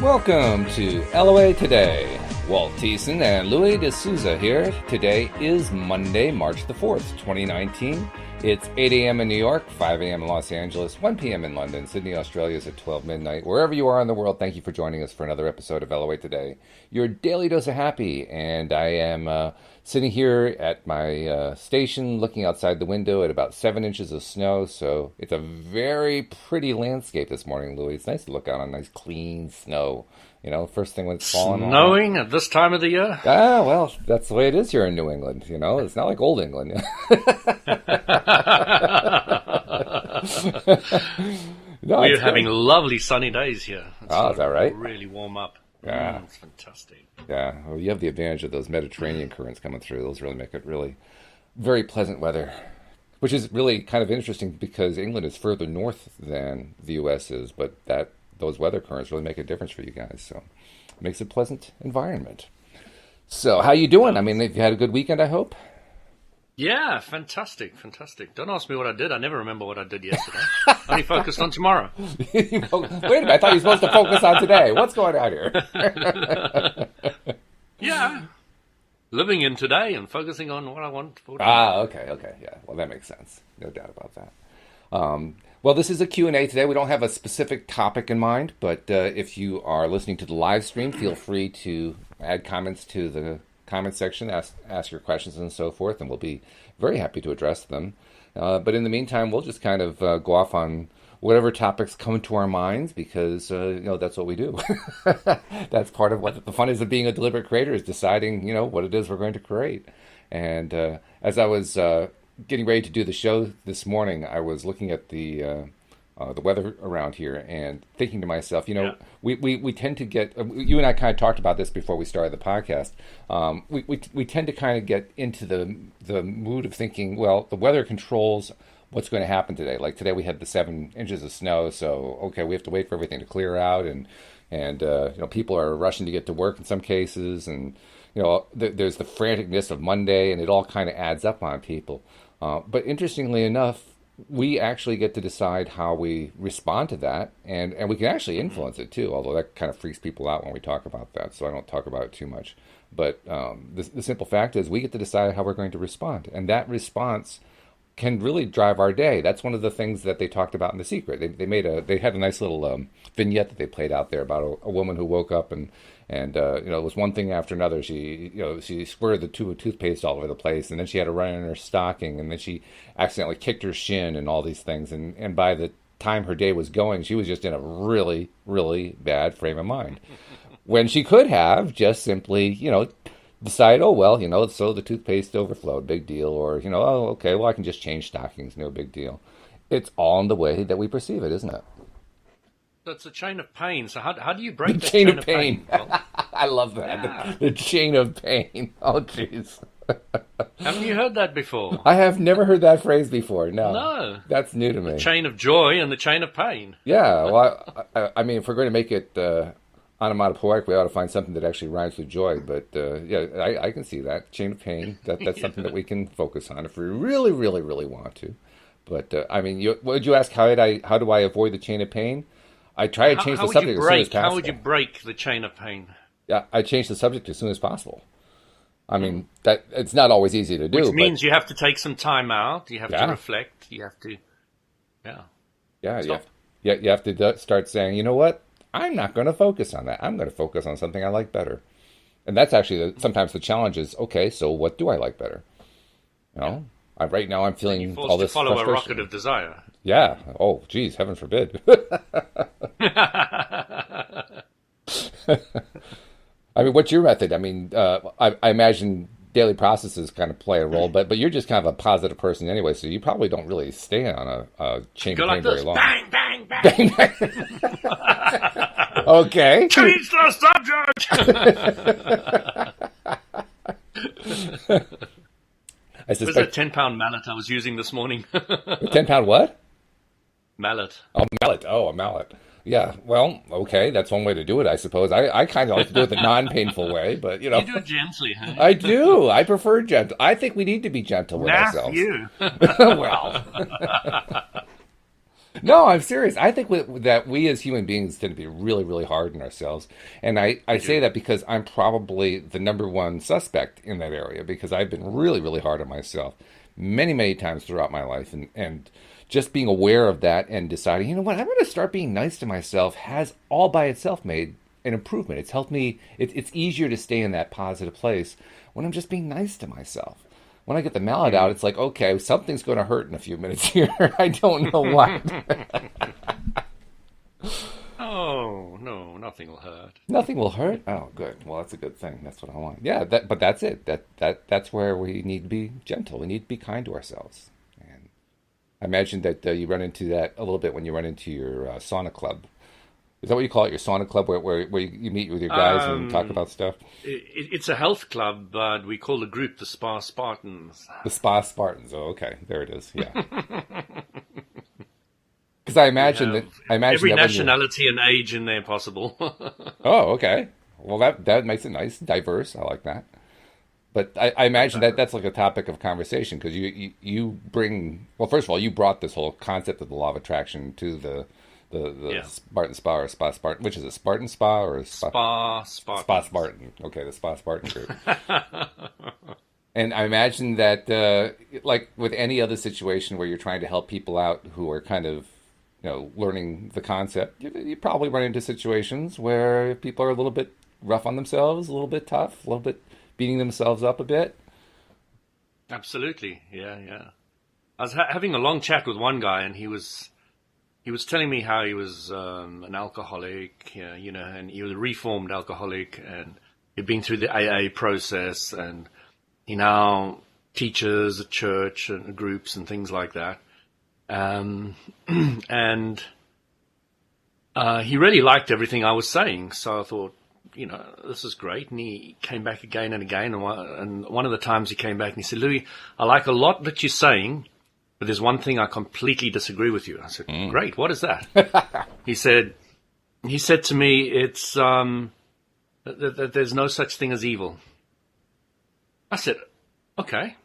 Welcome to LOA Today. Walt Thiessen and Louis de Souza here. Today is Monday, March the 4th, 2019. It's 8 a.m. in New York, 5 a.m. in Los Angeles, 1 p.m. in London. Sydney, Australia is at 12 midnight. Wherever you are in the world, thank you for joining us for another episode of LOA Today, your daily dose of happy. And I am sitting here at my station looking outside the window at about 7 inches of snow. So it's a very pretty landscape this morning, Louis. It's nice to look out on nice, clean snow. You know, first thing when it's falling on. Snowing at this time of the year? Ah, well, that's the way it is here in New England. You know, it's not like old England. No, we're having lovely sunny days here. Is that right? Really warm up. Yeah. It's fantastic. Yeah, well, you have the advantage of those Mediterranean currents coming through. Those really make it really very pleasant weather, which is really kind of interesting because England is further north than the U.S. is, but those weather currents really make a difference for you guys. So it makes a pleasant environment. So how you doing? I mean, have you had a good weekend, I hope? Yeah, fantastic. Don't ask me what I did. I never remember what I did yesterday. Only focused on tomorrow. Wait a minute, I thought you were supposed to focus on today. What's going on here? Yeah. Living in today and focusing on what I want for tomorrow. Okay. Yeah, well, that makes sense. No doubt about that. Well, this is a Q&A today. We don't have a specific topic in mind, but if you are listening to the live stream, feel free to add comments to the comment section, ask your questions and so forth, and we'll be very happy to address them. But in the meantime, we'll just kind of go off on whatever topics come to our minds because, that's what we do. That's part of what the fun is of being a deliberate creator, is deciding, what it is we're going to create. And as I was getting ready to do the show this morning, I was looking at the weather around here and thinking to myself, we tend to get, you and I kind of talked about this before we started the podcast. We tend to kind of get into the mood of thinking, well, the weather controls what's going to happen today. Like today we had the 7 inches of snow, so okay, we have to wait for everything to clear out, and people are rushing to get to work in some cases, and there's the franticness of Monday, and it all kind of adds up on people. But interestingly enough, we actually get to decide how we respond to that, and we can actually influence it too, although that kind of freaks people out when we talk about that, so I don't talk about it too much. But the simple fact is we get to decide how we're going to respond, and that response can really drive our day. That's one of the things that they talked about in The Secret. They had a nice little vignette that they played out there about a woman who woke up and it was one thing after another. She squirted the tube of toothpaste all over the place, and then she had a run in her stocking, and then she accidentally kicked her shin and all these things. And by the time her day was going, she was just in a really, really bad frame of mind. When she could have just simply, decide, so the toothpaste overflowed, big deal. Or, okay, well, I can just change stockings, no big deal. It's all in the way that we perceive it, isn't it? It's a chain of pain. So how do you break the chain of pain? Well, I love that. Yeah. The chain of pain. Oh, jeez. Haven't you heard that before? I have never heard that phrase before. No. That's new to me. The chain of joy and the chain of pain. Yeah. Well, I mean, if we're going to make it onomatopoeic, we ought to find something that actually rhymes with joy. But I can see that. Chain of pain. That's something that we can focus on if we really, really, really want to. But, would you ask how do I avoid the chain of pain? I try to change the subject as soon as possible. How would you break the chain of pain? Yeah, I change the subject as soon as possible. I mean, that it's not always easy to do. Which means you have to take some time out. You have to reflect. You have to, you have to start saying, you know what? I'm not going to focus on that. I'm going to focus on something I like better. And that's actually sometimes the challenge is, okay, so what do I like better? Right now I'm feeling all this follow frustration. A rocket of desire. Yeah. Oh, geez, heaven forbid. I mean, what's your method? I mean, I imagine daily processes kind of play a role, but you're just kind of a positive person anyway, so you probably don't really stay on a chain of pain very long. Bang, bang, bang. Bang, bang. Okay. Change the subject! It was a 10-pound mallet I was using this morning. A 10-pound what? Mallet. Oh, mallet. Oh, a mallet. Yeah, well, okay, that's one way to do it, I suppose. I kind of like to do it the non-painful way, but, You do it gently, huh? I do. I prefer gentle. I think we need to be gentle with ourselves. You. Well. No, I'm serious. I think that we as human beings tend to be really, really hard on ourselves. And I We say do. that because I'm probably the number one suspect in that area because I've been really, really hard on myself many, many times throughout my life. And just being aware of that and deciding, you know what, I'm going to start being nice to myself has all by itself made an improvement. It's helped me, it's easier to stay in that positive place when I'm just being nice to myself. When I get the mallet out, it's like, okay, something's going to hurt in a few minutes here. I don't know what. Oh, no, nothing will hurt. Nothing will hurt. Oh, good. Well, that's a good thing. That's what I want. Yeah, but that's it. That's where we need to be gentle. We need to be kind to ourselves. And I imagine that you run into that a little bit when you run into your sauna club. Is that what you call it? Your sauna club, where you meet with your guys and talk Um, about stuff? it's a health club, but we call the group the Spa Spartans. The Spa Spartans. Oh, okay, there it is. Yeah, because I We imagine have that. I imagine every that when you're. nationality and age in there possible. Oh, okay. Well, that makes it nice, diverse. I like that. But I imagine that that's like a topic of conversation because you bring well, first of all, you brought this whole concept of the law of attraction to the Yeah. Spartan Spa or Spa Spartan, which is a Spartan Spa or a Spa Spa Spartans. Spartan. Okay, the Spa Spartan group. And I imagine that, like with any other situation where you're trying to help people out who are kind of, learning the concept, you probably run into situations where people are a little bit rough on themselves, a little bit tough, a little bit beating themselves up a bit. Absolutely. Yeah, yeah. I was having a long chat with one guy, and he was telling me how he was an alcoholic, and he was a reformed alcoholic, and he'd been through the AA process, and he now teaches at church and groups and things like that. Um, and he really liked everything I was saying, so I thought, this is great. And he came back again and again, and one of the times he came back and he said, Louis, I like a lot that you're saying, but there's one thing I completely disagree with you. I said, great, what is that? He said, he said to me, it's that there's no such thing as evil. I said, okay,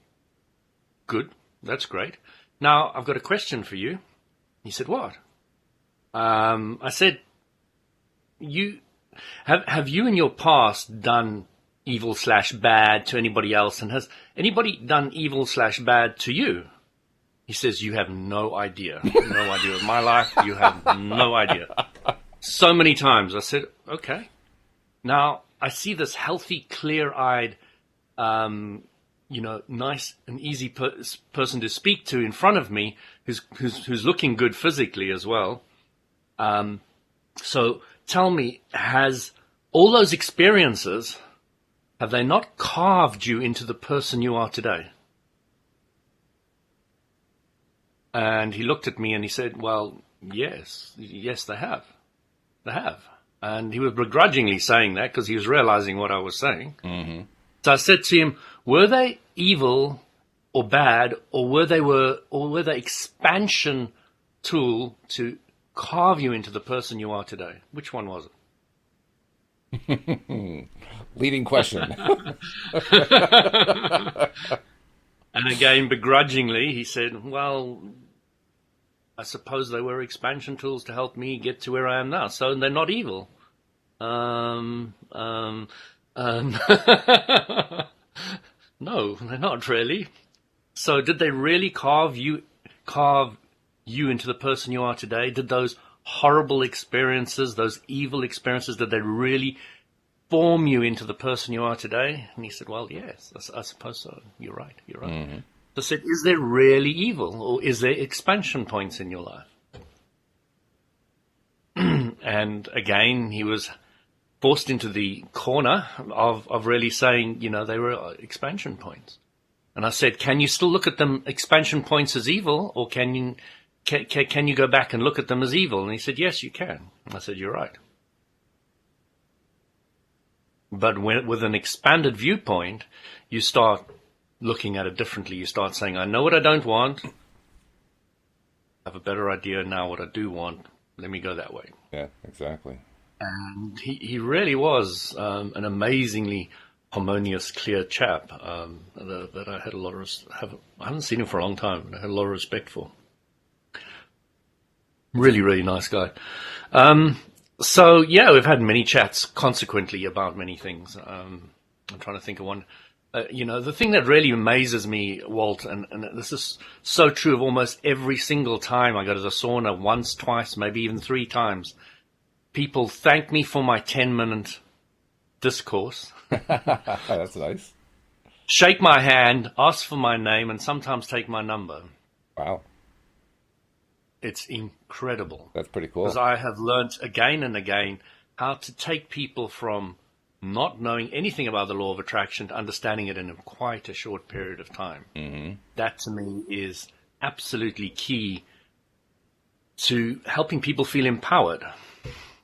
good, that's great. Now I've got a question for you. He said, what? I said, you have you in your past done evil slash bad to anybody else, and has anybody done evil slash bad to you? He says, you have no idea. No idea of my life. You have no idea. So many times. I said, okay. Now, I see this healthy, clear-eyed, nice and easy person to speak to in front of me who's looking good physically as well. So tell me, has all those experiences, have they not carved you into the person you are today? And he looked at me and he said, well, yes, they have. They have. And he was begrudgingly saying that because he was realizing what I was saying. Mm-hmm. So I said to him, were they evil or bad, or were they expansion tool to carve you into the person you are today? Which one was Mm-hmm. Leading question. it? And again, begrudgingly, he said, well, I suppose they were expansion tools to help me get to where I am now. So they're not evil. Um, um, um, no, they're not really. So did they really carve you into the person you are today? Did those horrible experiences, those evil experiences, did they really form you into the person you are today? And he said, well, yes, I suppose so. You're right. Mm-hmm. So I said, is there really evil, or is there expansion points in your life? And again, he was forced into the corner of really saying, they were expansion points. And I said, can you still look at them expansion points as evil, or can you go back and look at them as evil? And he said, yes, you can. I said, you're right. But with an expanded viewpoint, you start looking at it differently. You start saying, I know what I don't want. I have a better idea now what I do want. Let me go that way. Yeah, exactly. And he really was an amazingly harmonious, clear chap that I had a lot of I haven't seen him for a long time, but I had a lot of respect for. Really, really nice guy. So yeah, we've had many chats consequently about many things. I'm trying to think of one. The thing that really amazes me, Walt, and this is so true of almost every single time I go to the sauna, once, twice, maybe even 3 times, people thank me for my 10-minute discourse, That's nice. shake my hand, ask for my name, and sometimes take my number. Wow. It's incredible. That's pretty Because cool. I have learned again and again how to take people from not knowing anything about the law of attraction to understanding it in quite a short period of time. Mm-hmm. That to me is absolutely key to helping people feel empowered,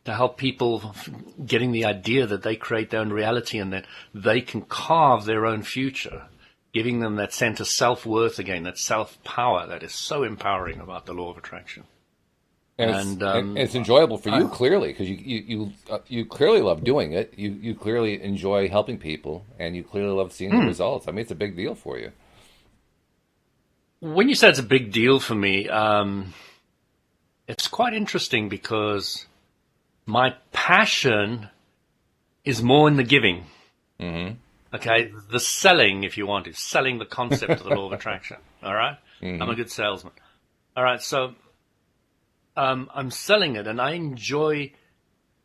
to help people getting the idea that they create their own reality and that they can carve their own future, giving them that sense of self-worth again, that self-power that is so empowering about the law of attraction. And it's enjoyable for you, clearly, because you clearly love doing it. You clearly enjoy helping people, and you clearly love seeing the results. I mean, it's a big deal for you. When you say it's a big deal for me, it's quite interesting because my passion is more in the giving. Mm-hmm. Okay, the selling, if you want, is selling the concept of the law of attraction. All right, Mm-hmm. I'm a good salesman. All right, so I'm selling it, and I enjoy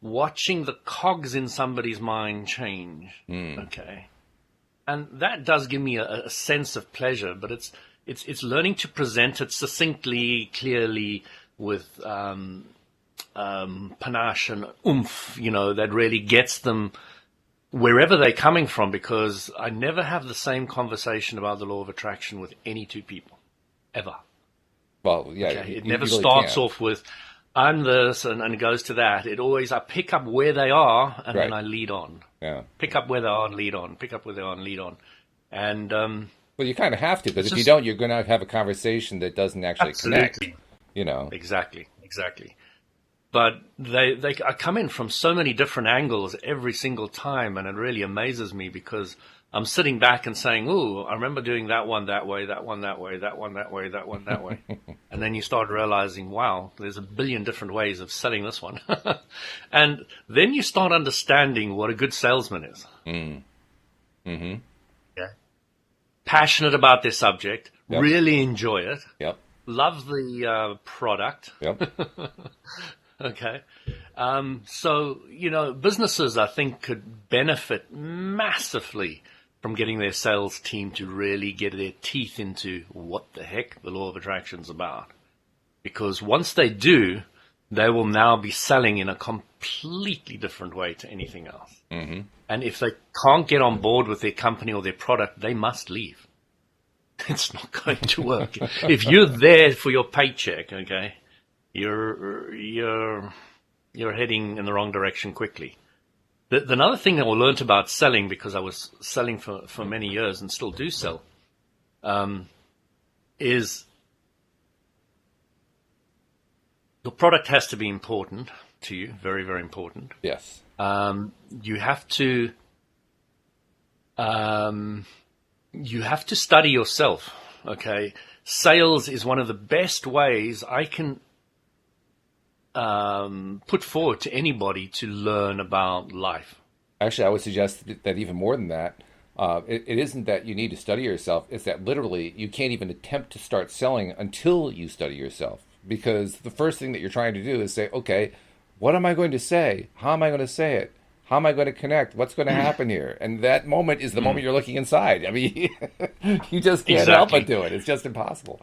watching the cogs in somebody's mind change. Okay, and that does give me a sense of pleasure. But it's learning to present it succinctly, clearly, with panache and oomph. That really gets them wherever they're coming from. Because I never have the same conversation about the law of attraction with any 2 people, ever. Well, yeah, Okay. It you never really starts can't. off with, I'm this, and it goes to that. It always, I pick up where they are, and then Right. I lead on. Yeah. Pick up where they are and lead on. Pick up where they are and lead on. And Well, you kind of have to, because it's if you just don't, you're going to have a conversation that doesn't actually connect. absolutely, exactly. But I come in from so many different angles every single time, and it really amazes me because I'm sitting back and saying, "Ooh, I remember doing that one that way, that one that way, that one that way, that one that way," and then you start realizing, "Wow, there's a billion different ways of selling this one," and then you start understanding what a good salesman is. Mm-hmm. Yeah. Passionate about their subject, Yep. really enjoy it, Yep. love the product. Yep. Okay. So, businesses, I think, could benefit massively from getting their sales team to really get their teeth into what the heck the law of attraction is about. Because once they do, they will now be selling in a completely different way to anything else. Mm-hmm. And if they can't get on board with their company or their product, they must leave. It's not going to work. If you're there for your paycheck, okay, you're heading in the wrong direction quickly. Another thing that I learned about selling, because I was selling for many years and still do sell, is your product has to be important to you, very, very important. Yes. You have to study yourself. Okay, sales is one of the best ways I can put forward to anybody to learn about life. Actually, I would suggest that even more than that, it isn't that you need to study yourself. It's that literally you can't even attempt to start selling until you study yourself. Because the first thing that you're trying to do is say, okay, what am I going to say? How am I going to say it? How am I going to connect? What's going to happen here? And that moment is the moment you're looking inside. I mean, you just can't help but do it. It's just impossible.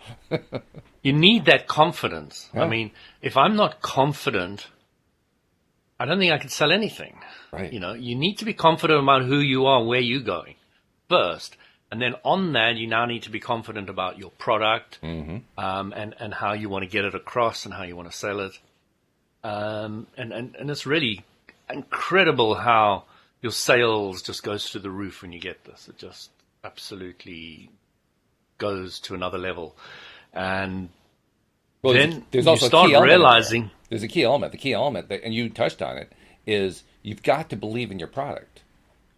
You need that confidence. Yeah. I mean, if I'm not confident, I don't think I could sell anything. Right. You need to be confident about who you are, where you're going first. And then on that, you now need to be confident about your product, Mm-hmm. and how you want to get it across and how you want to sell it. And it's really incredible how your sales just goes through the roof when you get this. It just absolutely goes to another level. And Well, then there's you also a start key element realizing... there. There's a key element. The key element, and you touched on it, is you've got to believe in your product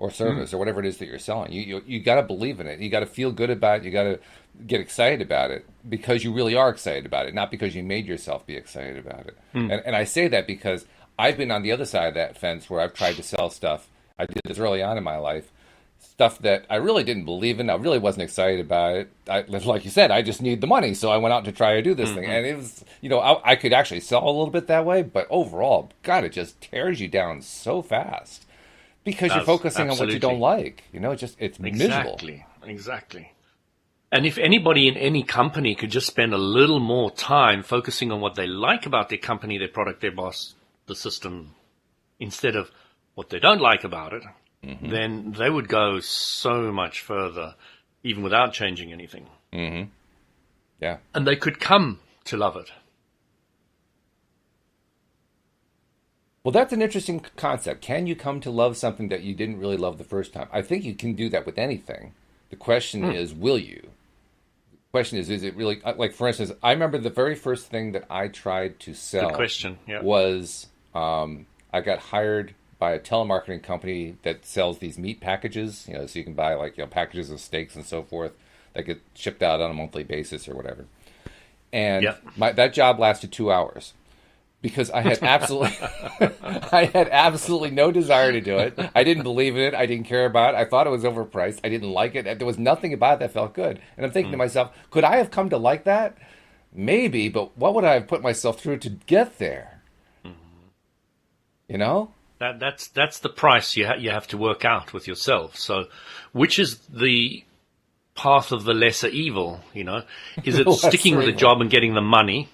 or service or whatever it is that you're selling. You got to believe in it. You got to feel good about it. You got to get excited about it because you really are excited about it, not because you made yourself be excited about it. And I say that because I've been on the other side of that fence where I've tried to sell stuff. I did this early on in my life, stuff that I really didn't believe in. I really wasn't excited about it. Like you said, I just need the money, so I went out to try to do this thing. And it was, I could actually sell a little bit that way, but overall, God, it just tears you down so fast because you're focusing on what you don't like. It's miserable. Exactly. And if anybody in any company could just spend a little more time focusing on what they like about their company, their product, their boss, the system, instead of what they don't like about it, then they would go so much further, even without changing anything. Yeah. And they could come to love it. Well, that's an interesting concept. Can you come to love something that you didn't really love the first time? I think you can do that with anything. The question is, will you? The question is it really, like, for instance, I remember the very first thing that I tried to sell Good question. Yeah. was I got hired by a telemarketing company that sells these meat packages, so you can buy packages of steaks and so forth that get shipped out on a monthly basis or whatever. And that job lasted 2 hours because I had absolutely no desire to do it. I didn't believe in it. I didn't care about it. I thought it was overpriced. I didn't like it. There was nothing about it that felt good. And I'm thinking to myself, could I have come to like that? Maybe, but what would I have put myself through to get there? That's the price you have to work out with yourself. So, which is the path of the lesser evil? Is it sticking with a job and getting the money?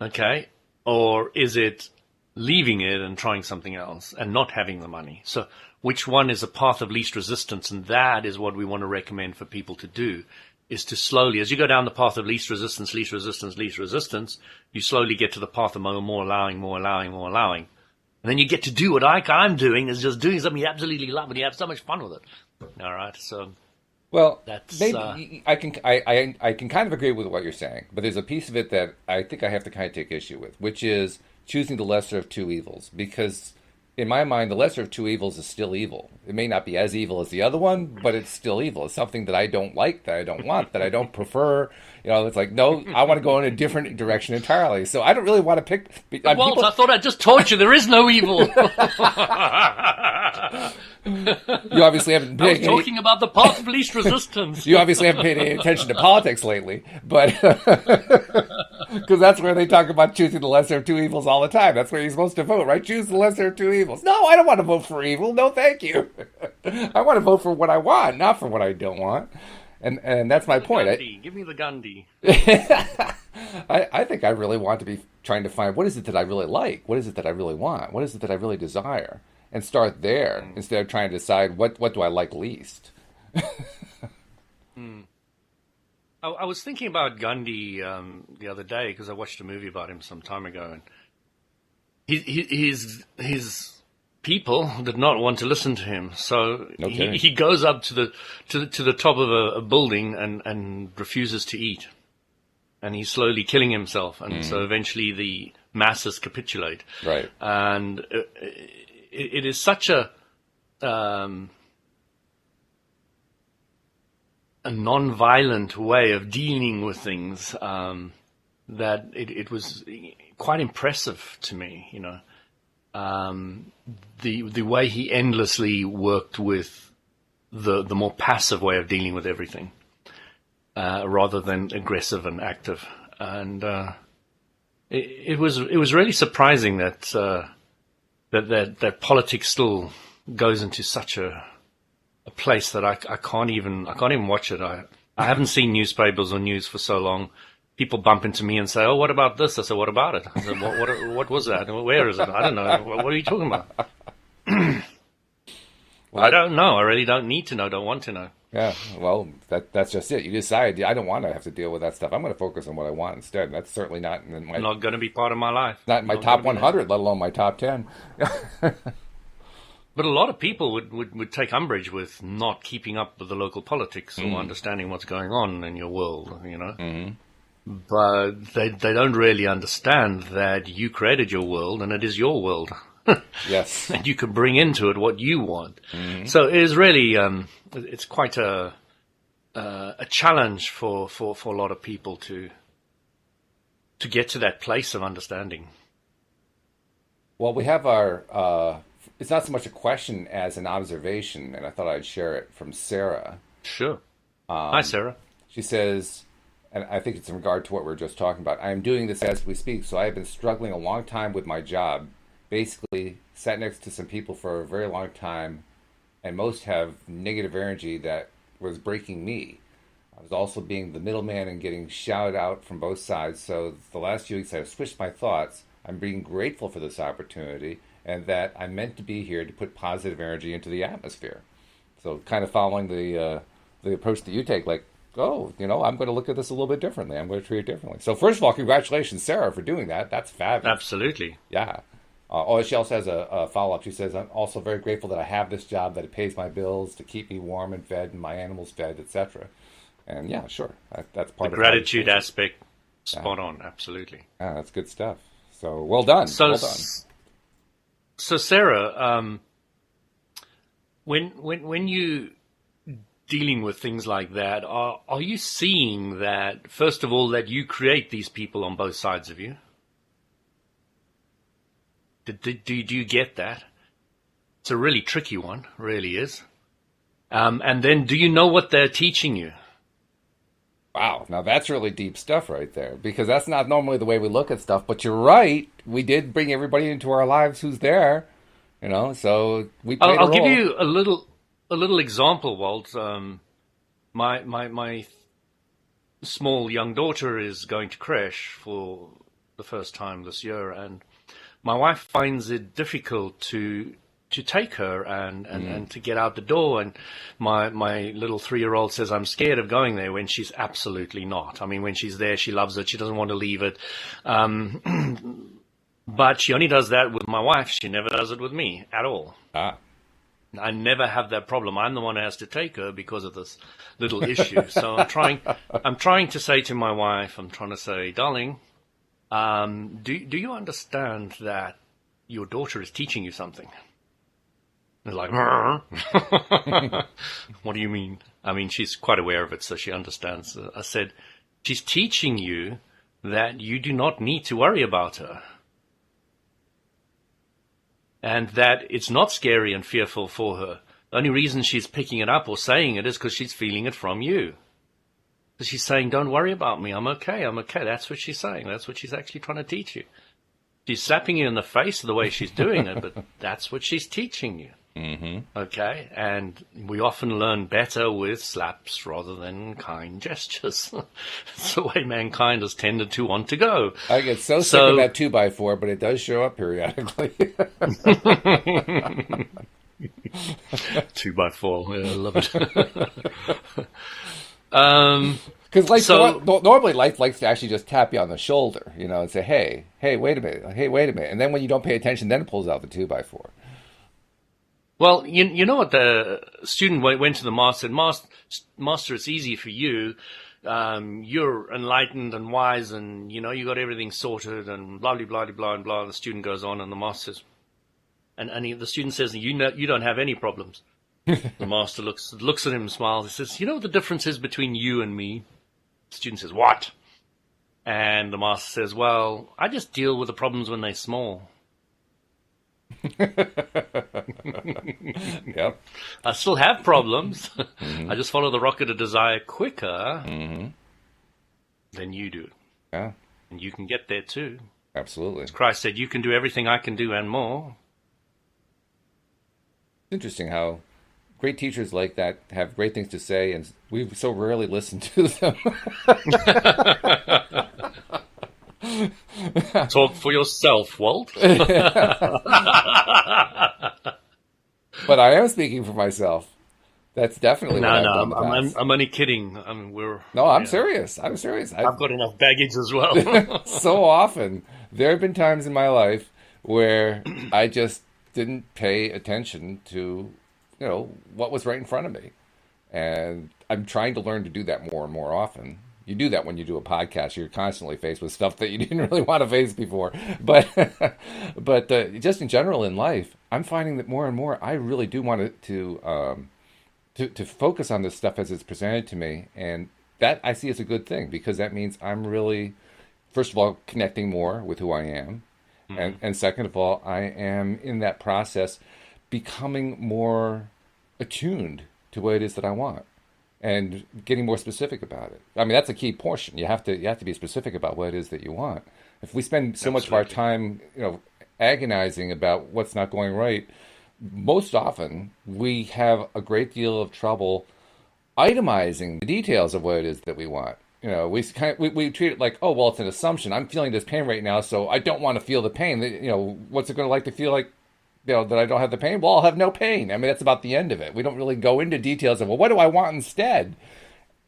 Okay, or is it leaving it and trying something else and not having the money? So, which one is a path of least resistance? And that is what we want to recommend for people to do. Is to slowly, as you go down the path of least resistance, you slowly get to the path of more allowing. And then you get to do what I'm doing, is just doing something you absolutely love, and you have so much fun with it. All right, so that's maybe I can kind of agree with what you're saying, but there's a piece of it that I think I have to kind of take issue with, which is choosing the lesser of two evils, because in my mind, the lesser of two evils is still evil. It may not be as evil as the other one, but it's still evil. It's something that I don't like, that I don't want, that I don't prefer. It's like, no, I want to go in a different direction entirely. So I don't really want to pick. Walt, I thought I just told you there is no evil. You obviously haven't been talking about the path of least resistance. You obviously haven't paid any attention to politics lately, but because that's where they talk about choosing the lesser of two evils all the time. That's where you're supposed to vote, right? Choose the lesser of two evils. No, I don't want to vote for evil. No, thank you. I want to vote for what I want, not for what I don't want. And that's my point. Give me the Gandhi. I think I really want to be trying to find what is it that I really like? What is it that I really want? What is it that I really desire? And start there instead of trying to decide what do I like least. I was thinking about Gandhi the other day because I watched a movie about him some time ago, and his people did not want to listen to him, so he goes up to the top of a building and refuses to eat, and he's slowly killing himself, and so eventually the masses capitulate. Right, and it is such a non-violent way of dealing with things that it was quite impressive to me, the way he endlessly worked with the more passive way of dealing with everything, rather than aggressive and active. And it was really surprising that politics still goes into such a place that I can't even watch it. I haven't seen newspapers or news for so long. People bump into me and say, "Oh, what about this?" I say, "What about it?" I said, "What was that? Where is it? I don't know. What are you talking about?" I don't know. I really don't need to know. Don't want to know. Yeah, well, that's just it. You decide, I don't want to have to deal with that stuff. I'm going to focus on what I want instead. That's certainly not in my... Not going to be part of my life. Not in my top 100, let alone my top 10. But a lot of people would take umbrage with not keeping up with the local politics or understanding what's going on in your world, Mm-hmm. But they don't really understand that you created your world and it is your world. Yes. and you can bring into it what you want. So it is really, it's quite a challenge for a lot of people to get to that place of understanding. Well, we have it's not so much a question as an observation, and I thought I'd share it from Sarah. Sure. Hi, Sarah. She says, and I think it's in regard to what we were just talking about, I am doing this as we speak, so I have been struggling a long time with my job. Basically, sat next to some people for a very long time, and most have negative energy that was breaking me. I was also being the middleman and getting shouted out from both sides, so the last few weeks I've switched my thoughts. I'm being grateful for this opportunity, and that I'm meant to be here to put positive energy into the atmosphere. So kind of following the approach that you take, like, oh, I'm going to look at this a little bit differently. I'm going to treat it differently. So first of all, congratulations, Sarah, for doing that. That's fabulous. Absolutely. Yeah. She also has a follow-up. She says, I'm also very grateful that I have this job, that it pays my bills, to keep me warm and fed and my animals fed, etc. And yeah, sure. That's part the of gratitude aspect. Spot on. Absolutely. Yeah, that's good stuff. So well done. Well done. So Sarah, when you dealing with things like that, are you seeing that, first of all, that you create these people on both sides of you? Do you get that? It's a really tricky one, really is. And then do you know what they're teaching you? Wow, now that's really deep stuff right there, because that's not normally the way we look at stuff. But you're right, we did bring everybody into our lives who's there, so we played a role. I'll give you a little example, Walt. My small young daughter is going to creche for the first time this year, and my wife finds it difficult to take her and to get out the door. And my little 3-year-old says, I'm scared of going there, when she's absolutely not. I mean, when she's there, she loves it. She doesn't want to leave it. But she only does that with my wife. She never does it with me at all. I never have that problem. I'm the one who has to take her because of this little issue. So I'm trying to say to my wife, darling, do you understand that your daughter is teaching you something? They're like, what do you mean? I mean, she's quite aware of it, so she understands. I said, she's teaching you that you do not need to worry about her. And that it's not scary and fearful for her. The only reason she's picking it up or saying it is because she's feeling it from you. So she's saying, don't worry about me. I'm okay. That's what she's saying. That's what she's actually trying to teach you. She's slapping you in the face the way she's doing it, but that's what she's teaching you. Mm-hmm. Okay, and we often learn better with slaps rather than kind gestures. It's the way mankind has tended to want to go. I get so sick of that 2x4, but it does show up periodically. 2x4, yeah, I love it. Because normally life likes to actually just tap you on the shoulder, and say, hey, wait a minute, and then when you don't pay attention, then it pulls out the 2x4. Well, you know what, the student went to the master and master, it's easy for you. You're enlightened and wise, and you got everything sorted, and blah blah blah blah blah. The student goes on, and the master says, the student says, you don't have any problems. The master looks at him and smiles. He says, you know what the difference is between you and me? The student says, what? And the master says, well, I just deal with the problems when they're small. Yep. I still have problems. Mm-hmm. I just follow the rocket of desire quicker than you do. Yeah. And you can get there too. Absolutely. As Christ said, you can do everything I can do and more. Interesting how great teachers like that have great things to say, and we so rarely listen to them. Talk for yourself, Walt. But I am speaking for myself. That's definitely what I've done. I'm only kidding. I'm serious. I'm serious. I've got enough baggage as well. So often, there have been times in my life where I just didn't pay attention to, what was right in front of me. And I'm trying to learn to do that more and more often. You do that when you do a podcast. You're constantly faced with stuff that you didn't really want to face before. But just in general in life, I'm finding that more and more I really do want to focus on this stuff as it's presented to me, and that I see as a good thing because that means I'm really, first of all, connecting more with who I am, and second of all, I am in that process becoming more attuned to what it is that I want and getting more specific about it. I mean, that's a key portion. You have to be specific about what it is that you want. If we spend so much of our time, agonizing about what's not going right, most often we have a great deal of trouble itemizing the details of what it is that we want. We treat it like, oh, well, it's an assumption. I'm feeling this pain right now, so I don't want to feel the pain. What's it going to like to feel like? That I don't have the pain? Well, I'll have no pain. I mean, that's about the end of it. We don't really go into details of, well, what do I want instead?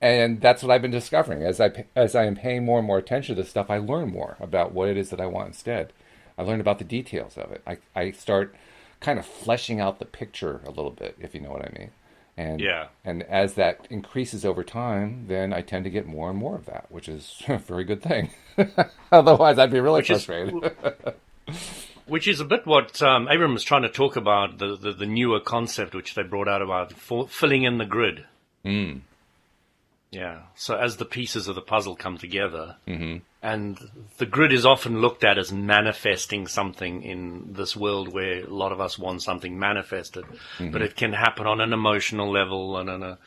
And that's what I've been discovering. As I am paying more and more attention to this stuff, I learn more about what it is that I want instead. I learn about the details of it. I start kind of fleshing out the picture a little bit, if you know what I mean. And as that increases over time, then I tend to get more and more of that, which is a very good thing. Otherwise, I'd be really frustrated. Which is a bit what Abram was trying to talk about, the newer concept which they brought out about filling in the grid. Mm. Yeah. So as the pieces of the puzzle come together, and the grid is often looked at as manifesting something in this world where a lot of us want something manifested, but it can happen on an emotional level and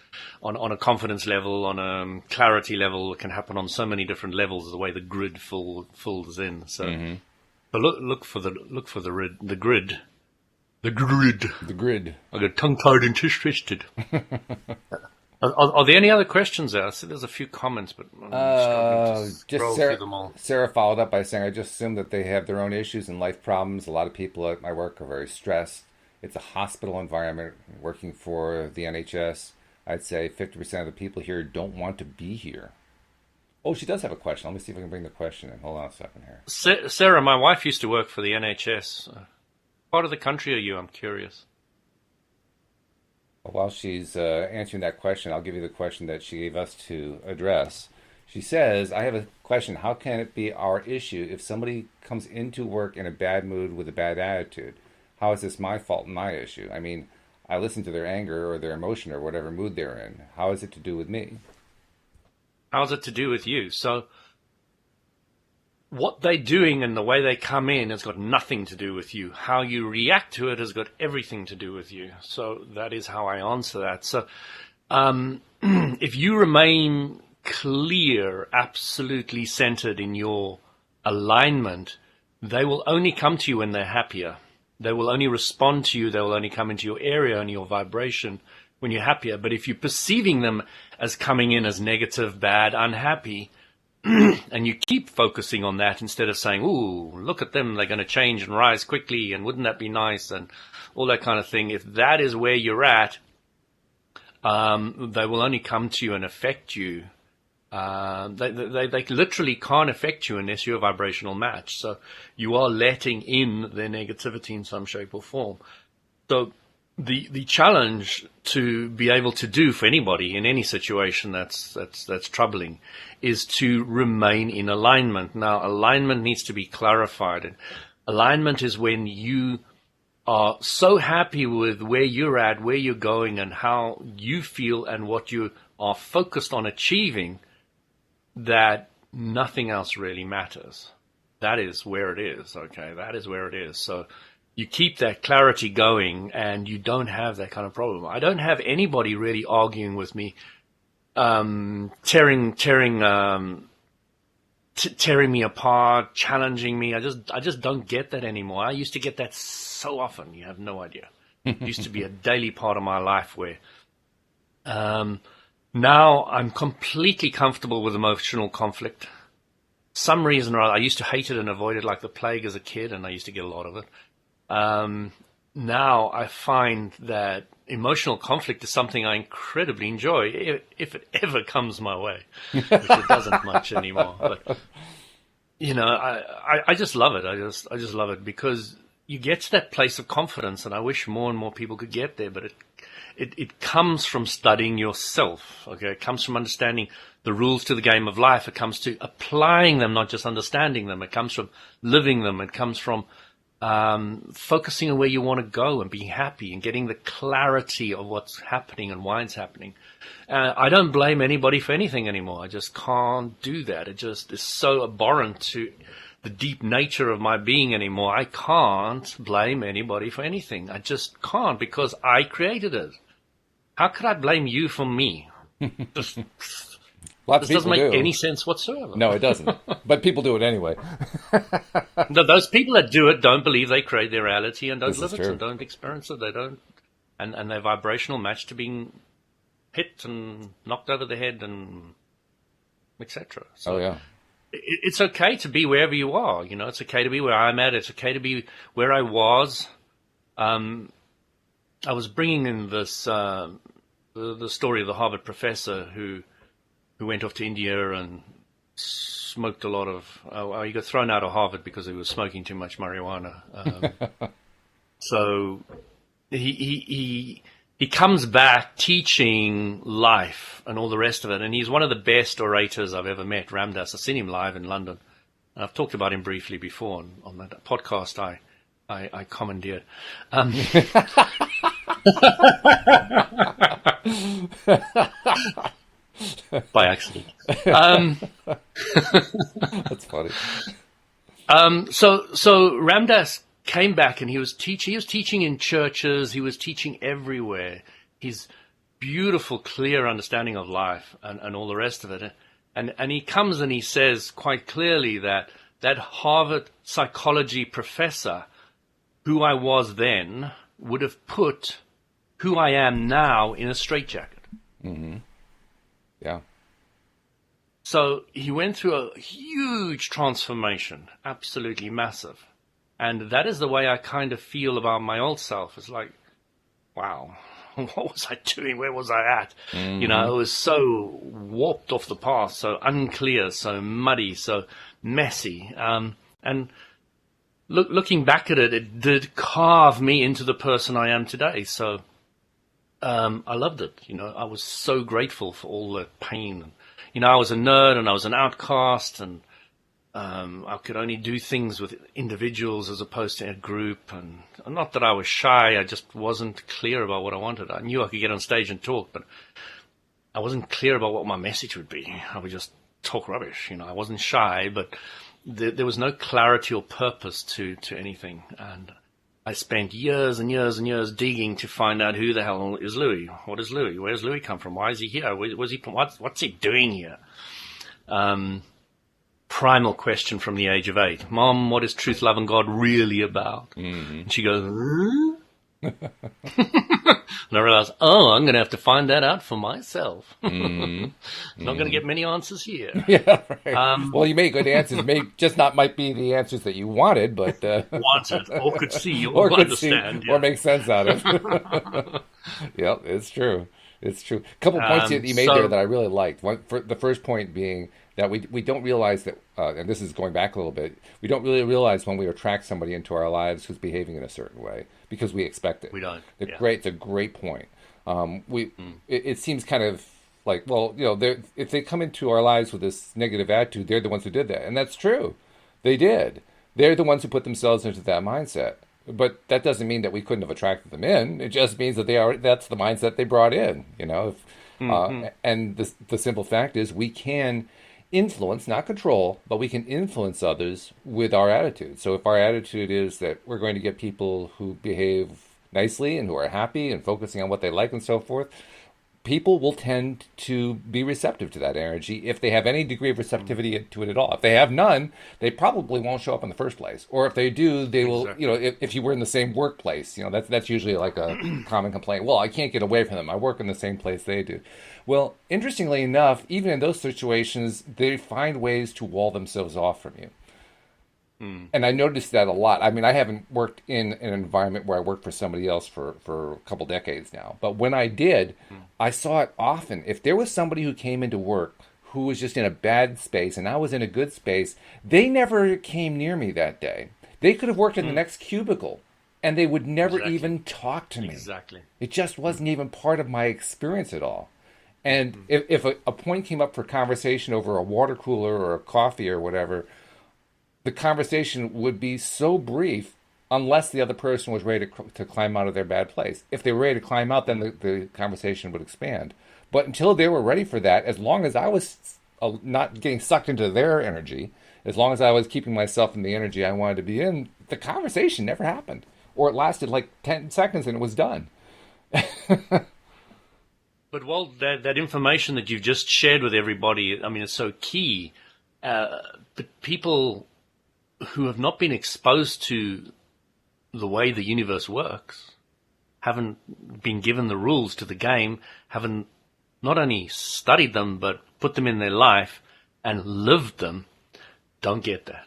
on a confidence level, on a clarity level. It can happen on so many different levels. The way the grid fills in. So. But look for the grid. The grid. I got tongue-tied and twisted. Are there any other questions there? I see there's a few comments, but I'm just through them all. Sarah followed up by saying, I just assume that they have their own issues and life problems. A lot of people at my work are very stressed. It's a hospital environment. Working for the NHS, I'd say 50% of the people here don't want to be here. Oh, she does have a question. Let me see if I can bring the question in. Hold on a second here. Sarah, my wife used to work for the NHS. Part of the country are you? I'm curious. While she's answering that question, I'll give you the question that she gave us to address. She says, I have a question. How can it be our issue if somebody comes into work in a bad mood with a bad attitude? How is this my fault and my issue? I mean, I listen to their anger or their emotion or whatever mood they're in. How is it to do with me? How's it to do with you? So what they're doing and the way they come in has got nothing to do with you. How you react to it has got everything to do with you. So that is how I answer that. So if you remain clear, absolutely centered in your alignment, they will only come to you when they're happier. They will only respond to you. They will only come into your area and your vibration when you're happier. But if you're perceiving them as coming in as negative, bad, unhappy, and you keep focusing on that instead of saying, ooh, look at them, they're going to change and rise quickly, and wouldn't that be nice, and all that kind of thing. If that is where you're at, they will only come to you and affect you. They literally can't affect you unless you're a vibrational match. So you are letting in their negativity in some shape or form. So the challenge to be able to do for anybody in any situation that's troubling is to remain in alignment. Now, alignment needs to be clarified. And alignment is when you are so happy with where you're at, where you're going, and how you feel and what you are focused on achieving, that nothing else really matters. That is where it is, okay? That is where it is. So you keep that clarity going and you don't have that kind of problem. I don't have anybody really arguing with me, tearing me apart, challenging me. I just don't get that anymore. I used to get that so often. You have no idea. It used to be a daily part of my life where, now I'm completely comfortable with emotional conflict. Some reason or other, I used to hate it and avoid it like the plague as a kid, and I used to get a lot of it. Now I find that emotional conflict is something I incredibly enjoy, if it ever comes my way, which it doesn't much anymore. But I just love it. I just love it because you get to that place of confidence, and I wish more and more people could get there, but it comes from studying yourself. Okay, it comes from understanding the rules to the game of life. It comes to applying them, not just understanding them. It comes from living them. It comes from focusing on where you want to go and being happy and getting the clarity of what's happening and why it's happening. I don't blame anybody for anything anymore. I just can't do that. It just is so abhorrent to the deep nature of my being anymore. I can't blame anybody for anything. I just can't, because I created it. How could I blame you for me? This doesn't make any sense whatsoever. No, it doesn't. But people do it anyway. Those people that do it don't believe they create their reality and don't live it true. and don't experience it. They don't, and they're vibrational match to being hit and knocked over the head and etc. So yeah. It's okay to be wherever you are. You know, it's okay to be where I'm at. It's okay to be where I was. I was bringing in this the story of the Harvard professor who went off to India and smoked a lot of. He got thrown out of Harvard because he was smoking too much marijuana. So he comes back teaching life and all the rest of it, and he's one of the best orators I've ever met. Ramdas, I've seen him live in London, and I've talked about him briefly before on that podcast I commandeered. By accident. That's funny. So Ramdas came back and he was teaching in churches, he was teaching everywhere. His beautiful, clear understanding of life and all the rest of it. And he comes and he says quite clearly that Harvard psychology professor, who I was then, would have put who I am now in a straitjacket. Mm-hmm. Yeah. So he went through a huge transformation, absolutely massive. And that is the way I kind of feel about my old self. It's like, wow, what was I doing? Where was I at? Mm-hmm. You know, it was so warped off the path, so unclear, so muddy, so messy. And looking back at it, it did carve me into the person I am today. So I loved it. You know, I was so grateful for all the pain. You know, I was a nerd and I was an outcast, and I could only do things with individuals as opposed to a group. And not that I was shy, I just wasn't clear about what I wanted. I knew I could get on stage and talk, but I wasn't clear about what my message would be. I would just talk rubbish. You know, I wasn't shy, but there was no clarity or purpose to anything. And I spent years and years and years digging to find out who the hell is Louis. What is Louis? Where does Louis come from? Why is he here? What's he doing here? Primal question from the age of 8. Mom, what is truth, love, and God really about? Mm-hmm. And she goes, and I realized, I'm going to have to find that out for myself. Mm-hmm. Not going to get many answers here. Yeah, right. Well, you made good answers. Might be the answers that you wanted, but wanted or could see or understand, or make sense out of. Yep, it's true. It's true. A couple points that you made there that I really liked. The first point being that we don't realize that, and this is going back a little bit, we don't really realize when we attract somebody into our lives who's behaving in a certain way because we expect it. We don't. It's a great point. It seems kind of like, well, you know, if they come into our lives with this negative attitude, they're the ones who did that. And that's true. They did. They're the ones who put themselves into that mindset. But that doesn't mean that we couldn't have attracted them in. It just means that that's the mindset they brought in, you know. And the simple fact is we can influence, not control, but we can influence others with our attitude. So if our attitude is that we're going to get people who behave nicely and who are happy and focusing on what they like and so forth, people will tend to be receptive to that energy if they have any degree of receptivity to it at all. If they have none, they probably won't show up in the first place. Or if they do, they will, you know, if you were in the same workplace, you know, that's usually like a common complaint. Well, I can't get away from them. I work in the same place they do. Well, interestingly enough, even in those situations, they find ways to wall themselves off from you. And I noticed that a lot. I mean, I haven't worked in an environment where I worked for somebody else for a couple decades now. But when I did, I saw it often. If there was somebody who came into work who was just in a bad space and I was in a good space, they never came near me that day They could have worked in the next cubicle, and they would never Exactly. even talk to me. Exactly. It just wasn't even part of my experience at all. And if a point came up for conversation over a water cooler or a coffee or whatever, the conversation would be so brief unless the other person was ready to climb out of their bad place. If they were ready to climb out, then the conversation would expand. But until they were ready for that, as long as I was not getting sucked into their energy, as long as I was keeping myself in the energy I wanted to be in, the conversation never happened. Or it lasted like 10 seconds and it was done. But Walt, that information that you've just shared with everybody, I mean, it's so key. But people who have not been exposed to the way the universe works, haven't been given the rules to the game, haven't not only studied them, but put them in their life and lived them, don't get that.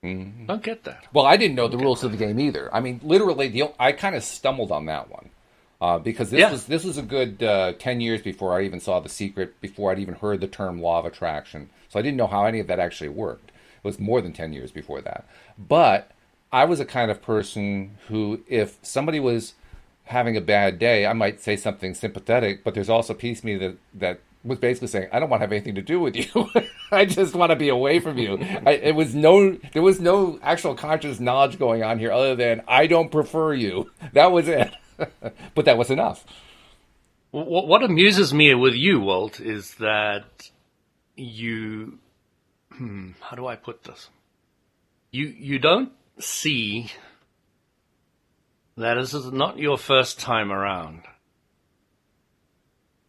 Mm-hmm. Don't get that. Well, I didn't know the rules of the game either. I mean, literally, I kind of stumbled on that one. Because this was a good 10 years before I even saw The Secret, before I'd even heard the term law of attraction. So I didn't know how any of that actually worked. It was more than 10 years before that. But I was a kind of person who, if somebody was having a bad day, I might say something sympathetic, but there's also a piece of me that was basically saying, I don't want to have anything to do with you. I just want to be away from you. There was no actual conscious knowledge going on here other than, I don't prefer you. That was it. But that was enough. What amuses me with you, Walt, is that you, how do I put this? You don't see that this is not your first time around.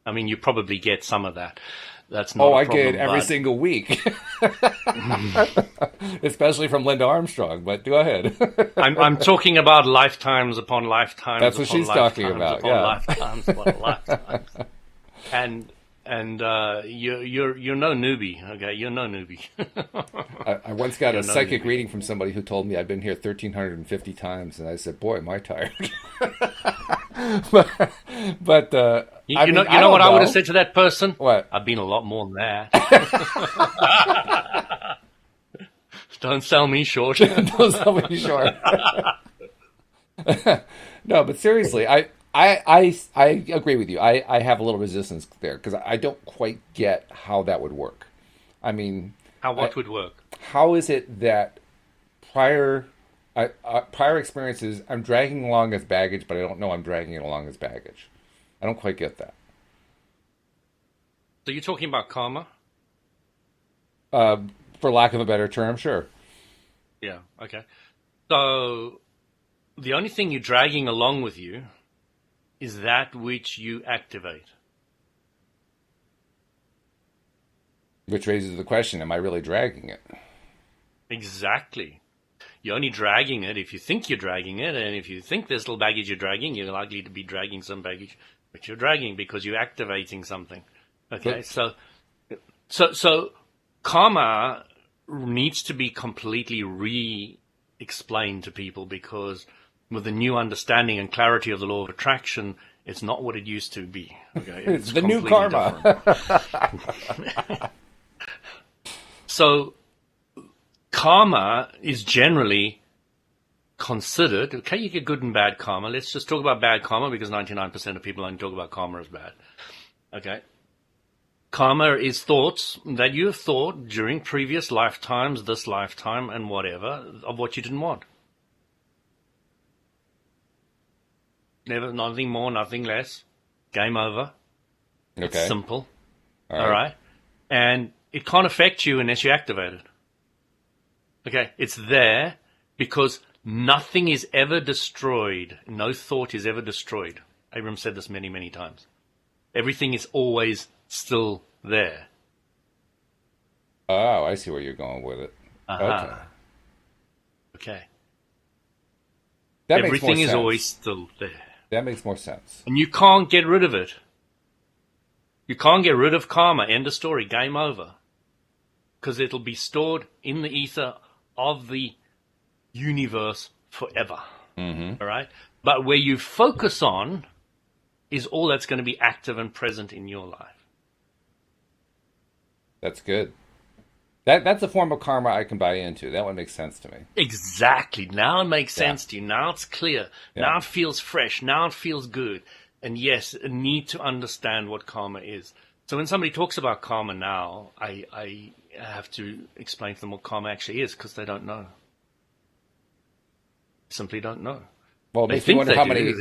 I mean, you probably get some of that. That's not. I get it every single week, especially from Linda Armstrong. But go ahead. I'm talking about lifetimes upon lifetimes. That's what she's talking about. Yeah, lifetimes upon lifetimes. And you're no newbie. Okay, you're no newbie. I once got a psychic reading from somebody who told me I'd been here 1,350 times, and I said, "Boy, am I tired." but you know what I would have said to that person? What? I've been a lot more than that. Don't sell me short. Don't sell me short. No, but seriously, I agree with you. I have a little resistance there because I don't quite get how that would work. I mean, what would work? How is it that prior experiences I'm dragging along as baggage, but I don't know I'm dragging it along as baggage? I don't quite get that. So you're talking about karma? For lack of a better term, sure. Yeah. Okay. So the only thing you're dragging along with you is that which you activate. Which raises the question, am I really dragging it? Exactly. You're only dragging it if you think you're dragging it, and if you think there's little baggage you're dragging, you're likely to be dragging some baggage which you're dragging because you're activating something. Okay, so karma needs to be completely re-explained to people because with the new understanding and clarity of the law of attraction, it's not what it used to be. Okay, it's the new karma. So karma is generally considered, okay, you get good and bad karma. Let's just talk about bad karma because 99% of people only talk about karma as bad. Okay. Karma is thoughts that you have thought during previous lifetimes, this lifetime, and whatever, of what you didn't want. Never, nothing more, nothing less. Game over. Okay. It's simple. All right. And it can't affect you unless you activate it. Okay. It's there because nothing is ever destroyed. No thought is ever destroyed. Abraham said this many, many times. Everything is always still there. Oh, I see where you're going with it. Uh-huh. Okay. That Everything makes more is sense. always still there. That makes more sense. And you can't get rid of it. You can't get rid of karma. End of story. Game over. Because it'll be stored in the ether of the universe forever. Mm-hmm. All right? But where you focus on is all that's going to be active and present in your life. That's good. That's a form of karma I can buy into. That one makes sense to me. Exactly. Now it makes Yeah. sense to you. Now it's clear. Yeah. Now it feels fresh. Now it feels good. And yes, a need to understand what karma is. So when somebody talks about karma now, I have to explain to them what karma actually is, because they don't know. Simply don't know. Well, it They makes me think wonder they how do. many.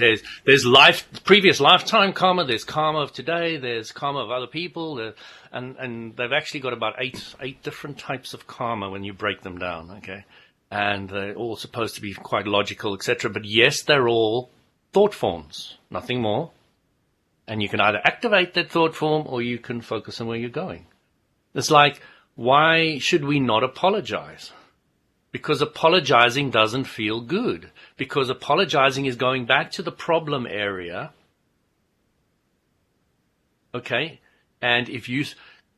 There's previous lifetime karma. There's karma of today. There's karma of other people, and they've actually got about eight different types of karma when you break them down. Okay, and they're all supposed to be quite logical, etc. But yes, they're all thought forms, nothing more. And you can either activate that thought form or you can focus on where you're going. It's like, why should we not apologize? Because apologizing doesn't feel good. Because apologizing is going back to the problem area. Okay? And if you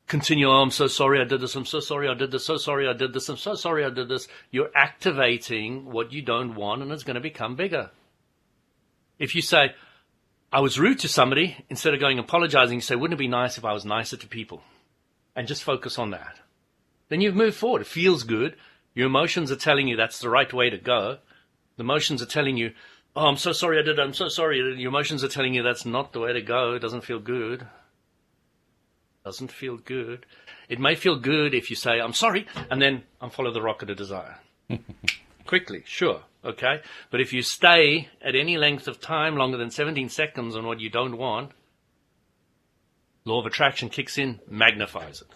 continue, oh, I'm so sorry I did this, I'm so sorry I did this, so sorry I did this, I'm so sorry I did this, you're activating what you don't want, and it's going to become bigger. If you say, I was rude to somebody, instead of going apologizing, you say, wouldn't it be nice if I was nicer to people? And just focus on that. Then you've moved forward. It feels good. Your emotions are telling you that's the right way to go. The emotions are telling you, oh, I'm so sorry I did it, I'm so sorry. Your emotions are telling you that's not the way to go. It doesn't feel good. Doesn't feel good. It may feel good if you say, I'm sorry, and then unfollow the rocket of desire. Quickly, sure, okay? But if you stay at any length of time longer than 17 seconds on what you don't want, law of attraction kicks in, magnifies it.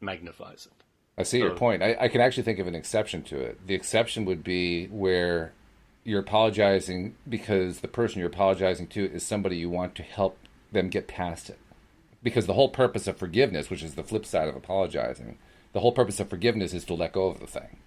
Magnifies it. I see your point. I can actually think of an exception to it. The exception would be where you're apologizing because the person you're apologizing to is somebody you want to help them get past it. Because the whole purpose of forgiveness, which is the flip side of apologizing, the whole purpose of forgiveness is to let go of the thing.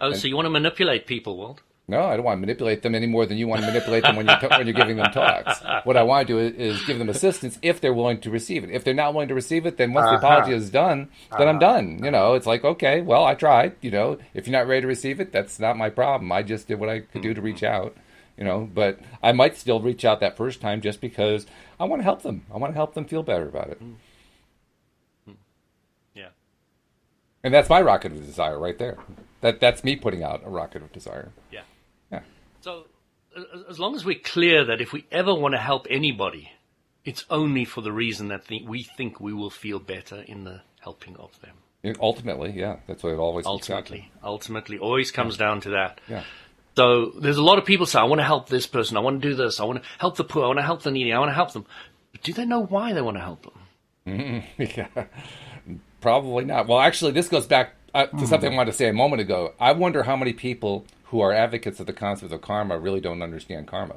Oh, so you want to manipulate people, Walt? No, I don't want to manipulate them any more than you want to manipulate them when you're giving them talks. What I want to do is give them assistance if they're willing to receive it. If they're not willing to receive it, then once the apology is done, then I'm done. You know, it's like, okay, well, I tried. You know, if you're not ready to receive it, that's not my problem. I just did what I could do to reach out. You know, but I might still reach out that first time just because I want to help them. I want to help them feel better about it. Yeah. And that's my rocket of desire right there. That's me putting out a rocket of desire. Yeah. Yeah. So as long as we're clear that if we ever want to help anybody, it's only for the reason that we think we will feel better in the helping of them. Ultimately, yeah. That's what it always Ultimately, always comes down to that. Yeah. So there's a lot of people say, I want to help this person, I want to do this, I want to help the poor, I want to help the needy, I want to help them. But do they know why they want to help them? Yeah. Probably not. Well, actually, this goes back to something I wanted to say a moment ago. I wonder how many people who are advocates of the concept of karma really don't understand karma.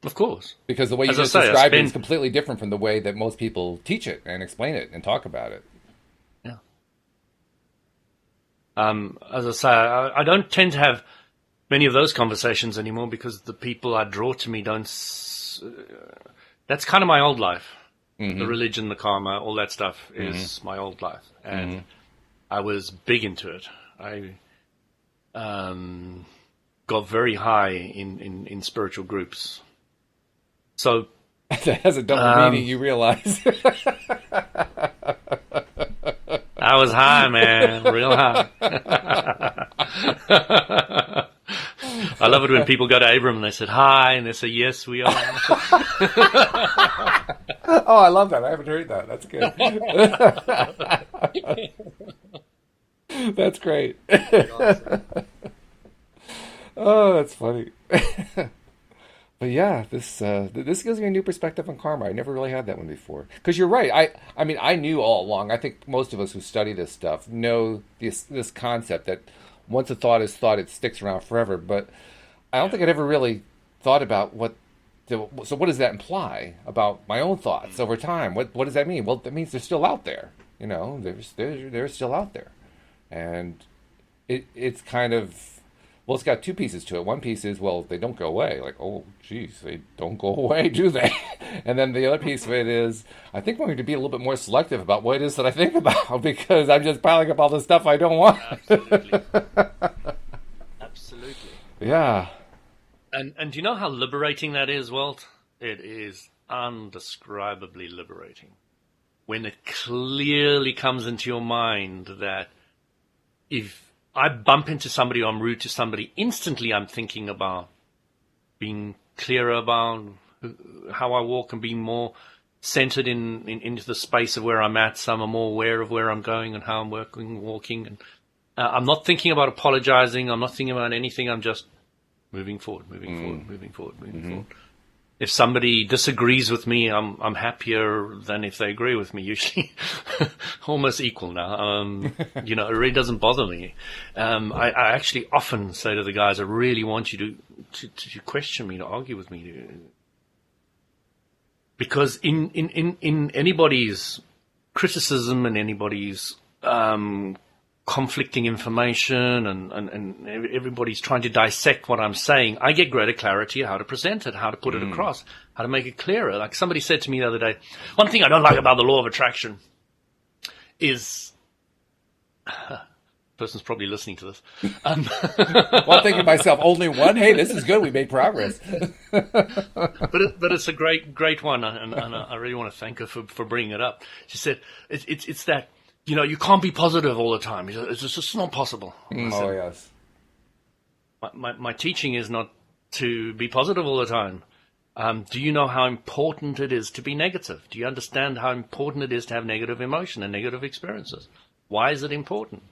Of course. Because the way you just described it is completely different from the way that most people teach it and explain it and talk about it. Yeah. As I say, I don't tend to have many of those conversations anymore because the people I draw to me don't... that's kind of my old life. Mm-hmm. The religion, the karma, all that stuff is my old life. And I was big into it. I got very high in spiritual groups. So that has a double meaning, you realize. I was high, man, real high. I love it when people go to Abram and they said hi, and they say, yes, we are. Oh, I love that. I haven't heard that. That's good. That's great. Oh, that's funny. But yeah, this gives me a new perspective on karma. I never really had that one before. Because you're right. I mean, I knew all along. I think most of us who study this stuff know this concept that once a thought is thought, it sticks around forever. But I don't think I'd ever really thought about so what does that imply about my own thoughts over time? What does that mean? Well, that means they're still out there. You know, they're still out there, and it's kind of. Well, it's got two pieces to it. One piece is, well, they don't go away. Like, oh, geez, they don't go away, do they? And then the other piece of it is, I think I'm going to be a little bit more selective about what it is that I think about because I'm just piling up all the stuff I don't want. Absolutely. Absolutely. Yeah. And do you know how liberating that is, Walt? It is undescribably liberating. when it clearly comes into your mind that if I bump into somebody or I'm rude to somebody, instantly I'm thinking about being clearer about how I walk and being more centered into the space of where I'm at. So I'm more aware of where I'm going and how I'm walking. And I'm not thinking about apologizing. I'm not thinking about anything. I'm just moving forward, moving forward. If somebody disagrees with me, I'm happier than if they agree with me. Usually, almost equal now. It really doesn't bother me. I actually often say to the guys, I really want you to question me, to argue with me, because in anybody's criticism and anybody's conflicting information and everybody's trying to dissect what I'm saying, I get greater clarity of how to present it, how to put it across, how to make it clearer. Like somebody said to me the other day, one thing I don't like about the law of attraction is, person's probably listening to this. Well, I'm thinking to myself, only one? Hey, this is good. We made progress. But it's a great one, and I really want to thank her for bringing it up. She said, it's that, you can't be positive all the time. It's just not possible. Oh, yes. My teaching is not to be positive all the time. Do you know how important it is to be negative? Do you understand how important it is to have negative emotion and negative experiences? Why is it important?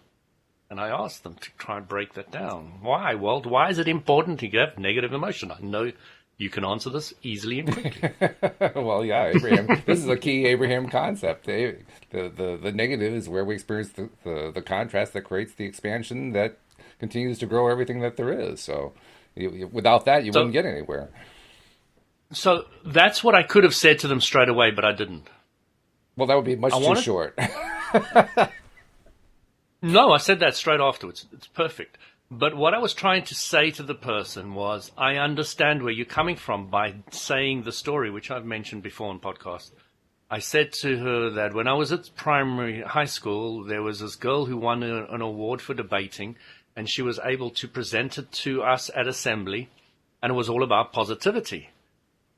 And I asked them to try and break that down. Why? Well, why is it important to have negative emotion? I know you can answer this easily and quickly. Well, yeah, Abraham. This is a key Abraham concept. The negative is where we experience the contrast that creates the expansion that continues to grow everything that there is. So without that, you wouldn't get anywhere. So that's what I could have said to them straight away, but I didn't. Well, that would be much too short. No, I said that straight afterwards. It's perfect. But what I was trying to say to the person was, I understand where you're coming from by saying the story, which I've mentioned before on podcast. I said to her that when I was at high school, there was this girl who won an award for debating, and she was able to present it to us at assembly, and it was all about positivity.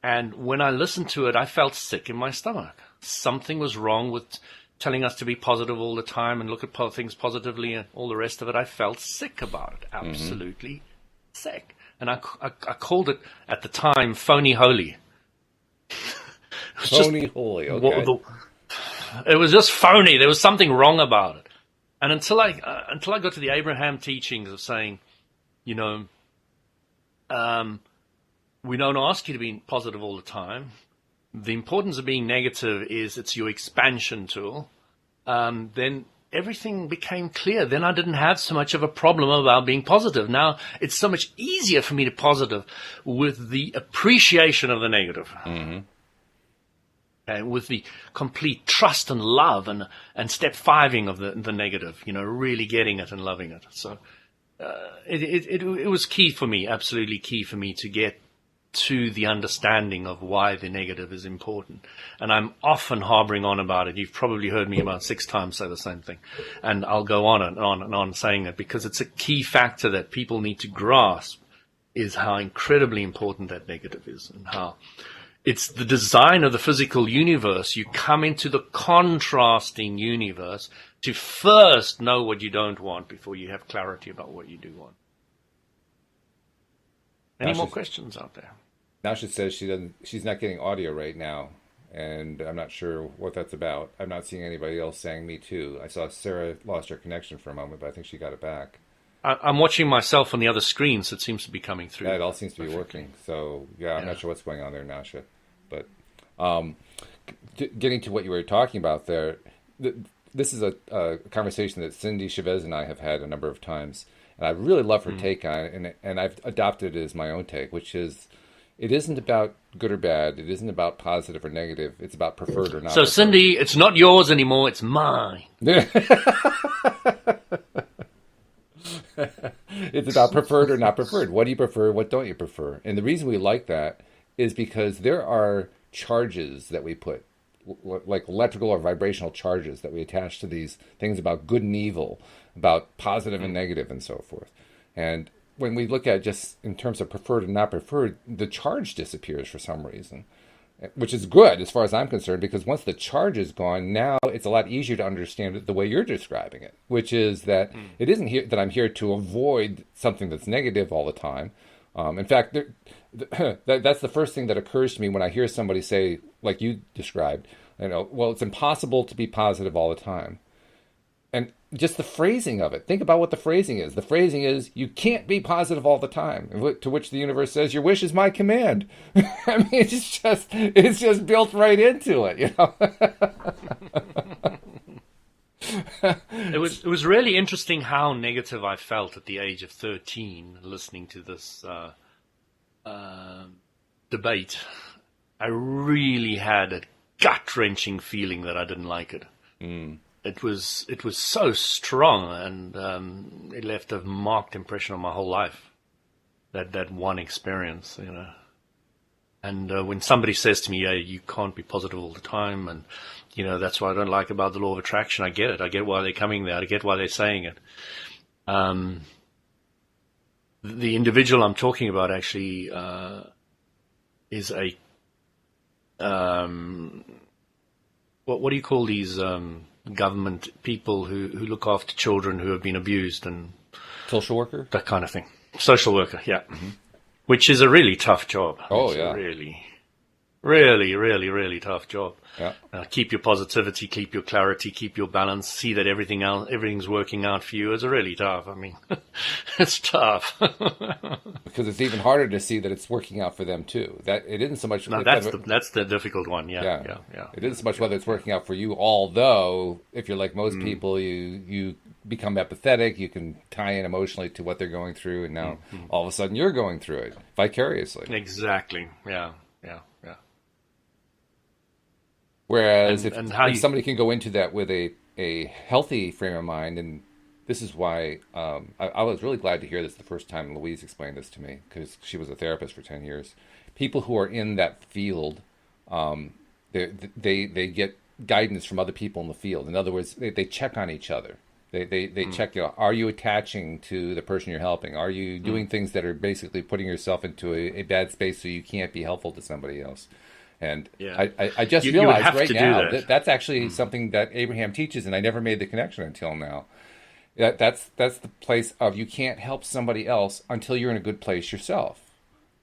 And when I listened to it, I felt sick in my stomach. Something was wrong with telling us to be positive all the time and look at things positively and all the rest of it. I felt sick about it, absolutely sick. And I called it, at the time, phony holy. Phony holy, okay. It was just phony. There was something wrong about it. And until I got to the Abraham teachings of saying, we don't ask you to be positive all the time. The importance of being negative is it's your expansion tool. Then everything became clear. Then I didn't have so much of a problem about being positive. Now it's so much easier for me to be positive with the appreciation of the negative. And with the complete trust and love and step fiving of the negative, really getting it and loving it. So it was key for me, absolutely key for me to get to the understanding of why the negative is important. And I'm often harboring on about it. You've probably heard me about 6 times say the same thing. And I'll go on and on and on saying that because it's a key factor that people need to grasp, is how incredibly important that negative is and how it's the design of the physical universe. You come into the contrasting universe to first know what you don't want before you have clarity about what you do want. Any more questions out there? Now she says she's not getting audio right now, and I'm not sure what that's about. I'm not seeing anybody else saying me too. I saw Sarah lost her connection for a moment, but I think she got it back. I'm watching myself on the other screen, so it seems to be coming through. Yeah, it all seems to be working. So, I'm not sure what's going on there, Nasha. But getting to what you were talking about there, this is a conversation that Cindy Chavez and I have had a number of times. And I really love her take on it, and I've adopted it as my own take, which is it isn't about good or bad. It isn't about positive or negative. It's about preferred or not. So, preferred. Cindy, it's not yours anymore. It's mine. It's about preferred or not preferred. What do you prefer? What don't you prefer? And the reason we like that is because there are charges that we put, like electrical or vibrational charges that we attach to these things about good and evil, about positive and negative and so forth. And when we look at just in terms of preferred and not preferred, the charge disappears for some reason. which is good as far as I'm concerned, because once the charge is gone, now it's a lot easier to understand it the way you're describing it, which is that it isn't here that I'm here to avoid something that's negative all the time. In fact, that's the first thing that occurs to me when I hear somebody say, like you described, well, it's impossible to be positive all the time. And just the phrasing of it. Think about what the phrasing is. The phrasing is, you can't be positive all the time. To which the universe says, your wish is my command. I mean, it's just built right into it, you know. It was really interesting how negative I felt at the age of 13 listening to this debate. I really had a gut-wrenching feeling that I didn't like it. It was so strong, and it left a marked impression on my whole life. That one experience, you know. And when somebody says to me, "Yeah, you can't be positive all the time," and you know, that's what I don't like about the law of attraction. I get it. I get why they're coming there. I get why they're saying it. The individual I'm talking about actually is a what do you call these government people who look after children who have been abused and Social worker? that kind of thing? Social worker, yeah. Which is a really tough job. Oh, it's yeah. a really tough job. Yeah. Keep your positivity, keep your clarity, keep your balance, see that everything's working out for you. It's really tough. I mean, it's tough. Because it's even harder to see that it's working out for them too. That it isn't so much. No, that's the difficult one. Yeah. It isn't so much whether it's working out for you. Although, if you're like most people, you become empathetic. You can tie in emotionally to what they're going through, and now all of a sudden you're going through it vicariously. Exactly. Yeah. Whereas And if somebody can go into that with a healthy frame of mind, and this is why I was really glad to hear this the first time Louise explained this to me, because she was a therapist for 10 years. People who are in that field, they get guidance from other people in the field. In other words, they check on each other. They check, are you attaching to the person you're helping? Are you doing things that are basically putting yourself into a bad space so you can't be helpful to somebody else? And I just realized right now that's actually something that Abraham teaches, and I never made the connection until now. That's the place of you can't help somebody else until you're in a good place yourself.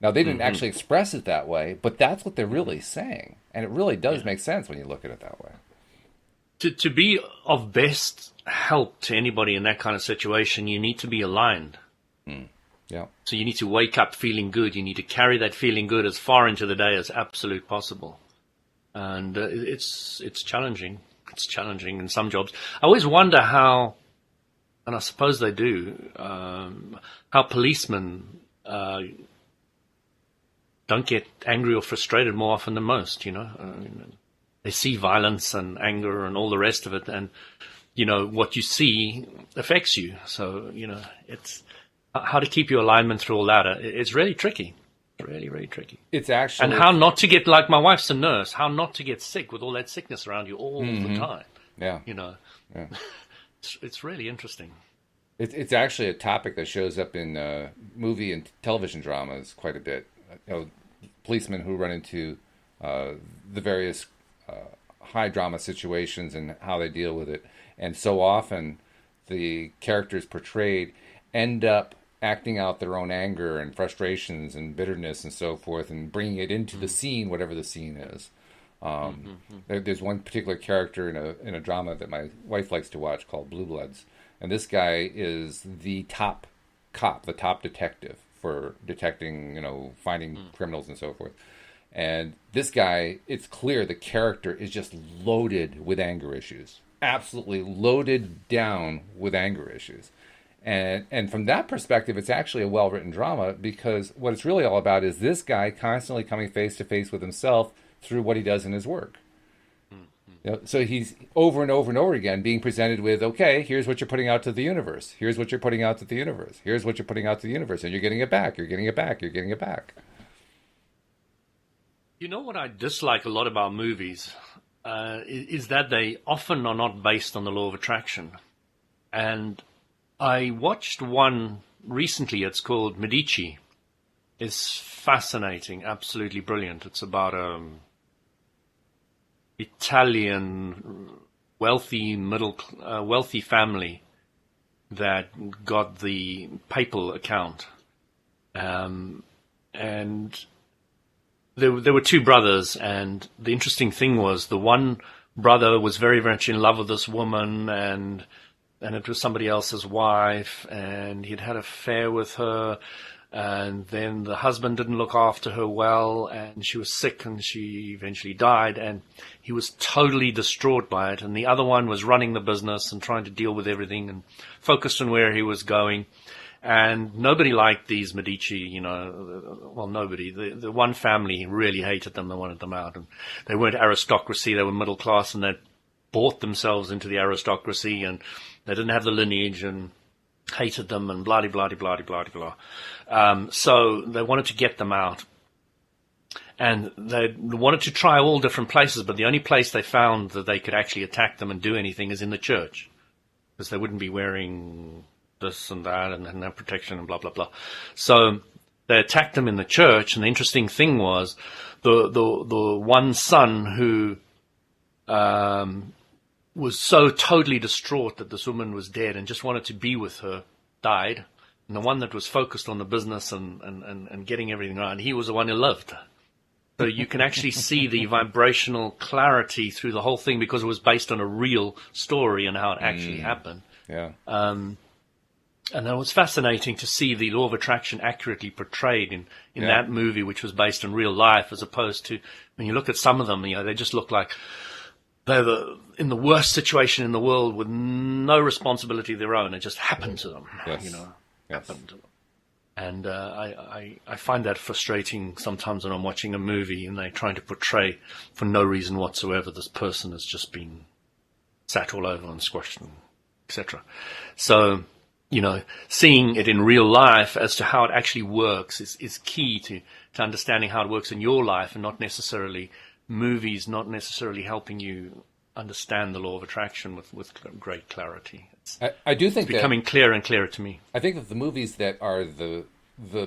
Now, they didn't actually express it that way, but that's what they're really saying. And it really does make sense when you look at it that way. To be of best help to anybody in that kind of situation, you need to be aligned. Yeah. So you need to wake up feeling good. You need to carry that feeling good as far into the day as absolute possible. And it's challenging. It's challenging in some jobs. I always wonder how, and I suppose they do, how policemen don't get angry or frustrated more often than most, you know. They see violence and anger and all the rest of it, and, you know, what you see affects you. So, you know, it's how to keep your alignment through all that. It's really tricky. It's really, really tricky. It's actually... And how not to get, like my wife's a nurse, how not to get sick with all that sickness around you all the time. Yeah. You know. Yeah. It's really interesting. It's actually a topic that shows up in movie and television dramas quite a bit. Policemen who run into the various high drama situations and how they deal with it. And so often the characters portrayed end up acting out their own anger and frustrations and bitterness and so forth, and bringing it into the scene, whatever the scene is. There's one particular character in a drama that my wife likes to watch called Blue Bloods, and this guy is the top cop, the top detective for detecting, finding criminals and so forth. And this guy, it's clear the character is just loaded with anger issues, absolutely loaded down with anger issues. And from that perspective, it's actually a well-written drama, because what it's really all about is this guy constantly coming face to face with himself through what he does in his work. So he's over and over and over again being presented with, okay, here's what you're putting out to the universe. Here's what you're putting out to the universe. Here's what you're putting out to the universe. And you're getting it back. You're getting it back. You're getting it back. You know what I dislike a lot about movies is that they often are not based on the law of attraction. And I watched one recently. It's called Medici. It's fascinating, absolutely brilliant. It's about Italian wealthy family that got the papal account, and there were two brothers, and the interesting thing was the one brother was very much in love with this woman, and it was somebody else's wife, and he'd had an affair with her, and then the husband didn't look after her well, and she was sick, and she eventually died, and he was totally distraught by it. And the other one was running the business and trying to deal with everything and focused on where he was going. And nobody liked these Medici, well, nobody. The one family really hated them. They wanted them out. And they weren't aristocracy. They were middle class, and they bought themselves into the aristocracy, and they didn't have the lineage, and hated them, and blah, blah, blah, blah, blah. So they wanted to get them out. And they wanted to try all different places, but the only place they found that they could actually attack them and do anything is in the church, because they wouldn't be wearing this and that and no protection and blah, blah, blah. So they attacked them in the church, and the interesting thing was the one son who was so totally distraught that this woman was dead and just wanted to be with her died. And the one that was focused on the business and getting everything right, he was the one who lived. So you can actually see the vibrational clarity through the whole thing, because it was based on a real story and how it actually happened. Yeah. And it was fascinating to see the law of attraction accurately portrayed in that movie, which was based on real life, as opposed to when you look at some of them, they just look like they're in the worst situation in the world with no responsibility of their own. It just happened to them, happened to them. And I find that frustrating sometimes when I'm watching a movie and they're trying to portray for no reason whatsoever this person has just been sat all over and squashed, etc. So, seeing it in real life as to how it actually works is key to understanding how it works in your life, and not necessarily movies, not necessarily helping you understand the law of attraction with great clarity. I do think it's becoming clearer and clearer to me. I think that the movies that are the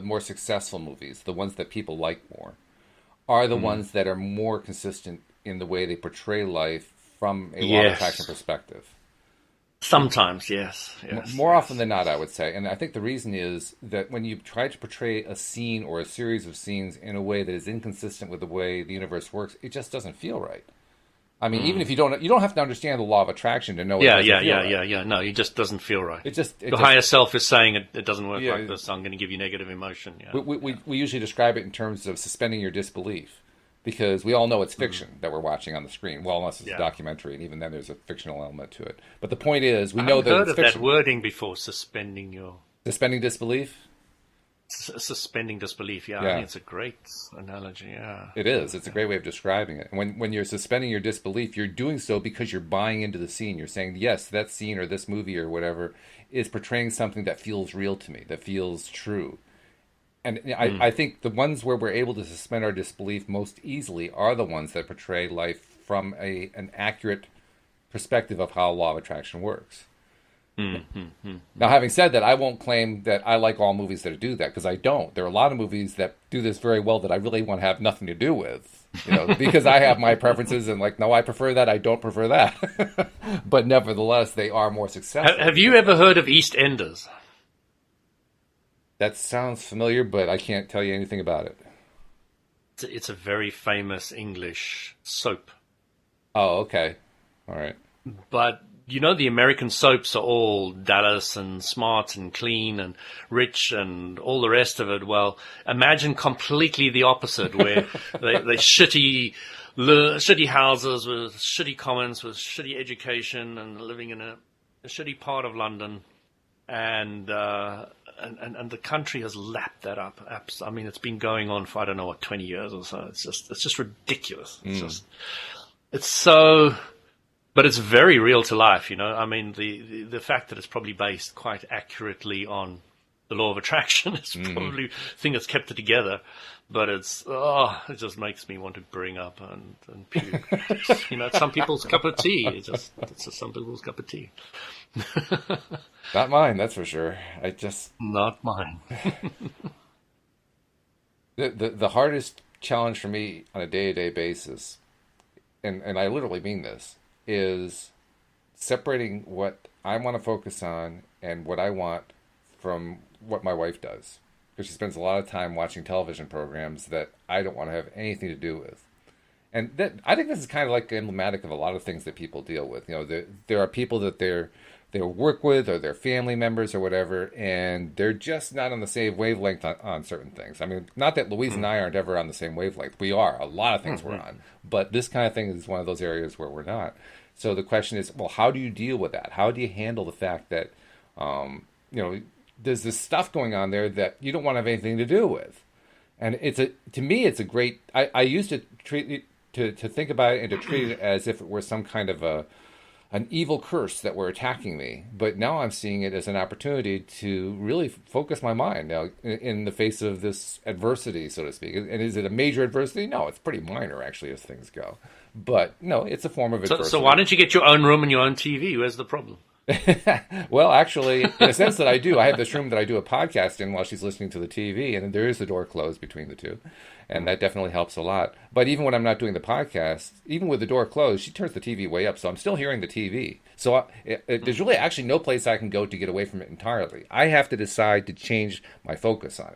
more successful movies, the ones that people like more, are the ones that are more consistent in the way they portray life from a law of attraction perspective. Sometimes, yes. More often than not, I would say. And I think the reason is that when you try to portray a scene or a series of scenes in a way that is inconsistent with the way the universe works, it just doesn't feel right. I mean, even if you don't have to understand the law of attraction to know. Yeah. No, it just doesn't feel right. Your higher self is saying it doesn't work like this. I'm going to give you negative emotion. Yeah. We usually describe it in terms of suspending your disbelief, because we all know it's fiction that we're watching on the screen. Well, unless it's a documentary, and even then there's a fictional element to it. But the point is, we know that it's fiction. I've heard of that wording before, suspending disbelief? Suspending disbelief, I think it's a great analogy, It is. It's a great way of describing it. When you're suspending your disbelief, you're doing so because you're buying into the scene. You're saying, yes, that scene or this movie or whatever is portraying something that feels real to me, that feels true. And I think the ones where we're able to suspend our disbelief most easily are the ones that portray life from an accurate perspective of how law of attraction works. Now, having said that, I won't claim that I like all movies that do that, because I don't. There are a lot of movies that do this very well that I really want to have nothing to do with, because I have my preferences and no, I prefer that, I don't prefer that. But nevertheless, they are more successful. Have you ever heard of EastEnders? That sounds familiar, but I can't tell you anything about it. It's a very famous English soap. Oh, okay. All right. But the American soaps are all Dallas and smart and clean and rich and all the rest of it. Well, imagine completely the opposite, where they shitty houses with shitty comments, with shitty education, and living in a shitty part of London, and the country has lapped that up. I mean, it's been going on for 20 years or so. It's just ridiculous. It's so. But it's very real to life, I mean, the fact that it's probably based quite accurately on the law of attraction is probably the thing that's kept it together. But it just makes me want to bring up and puke. It's some people's cup of tea. It's just some people's cup of tea. Not mine, that's for sure. Not mine. The hardest challenge for me on a day-to-day basis and I literally mean this, is separating what I want to focus on and what I want from what my wife does. Because she spends a lot of time watching television programs that I don't want to have anything to do with. And that, I think this is kind of like emblematic of a lot of things that people deal with. You know, there are people that they work with or their family members or whatever, and they're just not on the same wavelength on certain things. I mean, not that Louise and I aren't ever on the same wavelength. We are. A lot of things we're on. But this kind of thing is one of those areas where we're not. So the question is, well, how do you deal with that? How do you handle the fact that, there's this stuff going on there that you don't want to have anything to do with? And to me, it's a great, I used to treat it, to think about it and to treat it as if it were some kind of an evil curse that were attacking me. But now I'm seeing it as an opportunity to really focus my mind now in the face of this adversity, so to speak. And is it a major adversity? No, it's pretty minor, actually, as things go. But no, it's a form of adversity. So why don't you get your own room and your own TV? Where's the problem? Well, actually, in a sense that I do. I have this room that I do a podcast in while she's listening to the TV, and there is the door closed between the two. And that definitely helps a lot. But even when I'm not doing the podcast, even with the door closed, she turns the TV way up, so I'm still hearing the TV. So there's really actually no place I can go to get away from it entirely. I have to decide to change my focus on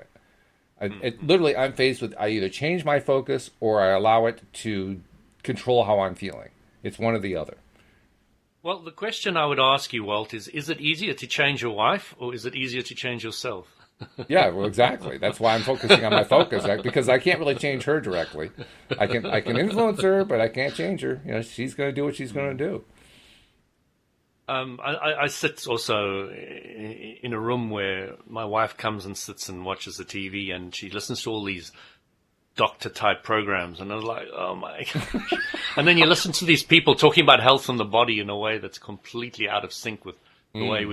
it. Literally, I'm faced with I either change my focus or I allow it to control how I'm feeling. It's one or the other. Well, the question I would ask you, Walt, is it easier to change your wife or is it easier to change yourself? Yeah, well, exactly. That's why I'm focusing on my focus, because I can't really change her directly. I can influence her, but I can't change her. You know, she's going to do what she's going to do. I sit also in a room where my wife comes and sits and watches the TV, and she listens to all these doctor-type programs, and I was like, oh my gosh. And then you listen to these people talking about health and the body in a way that's completely out of sync with the way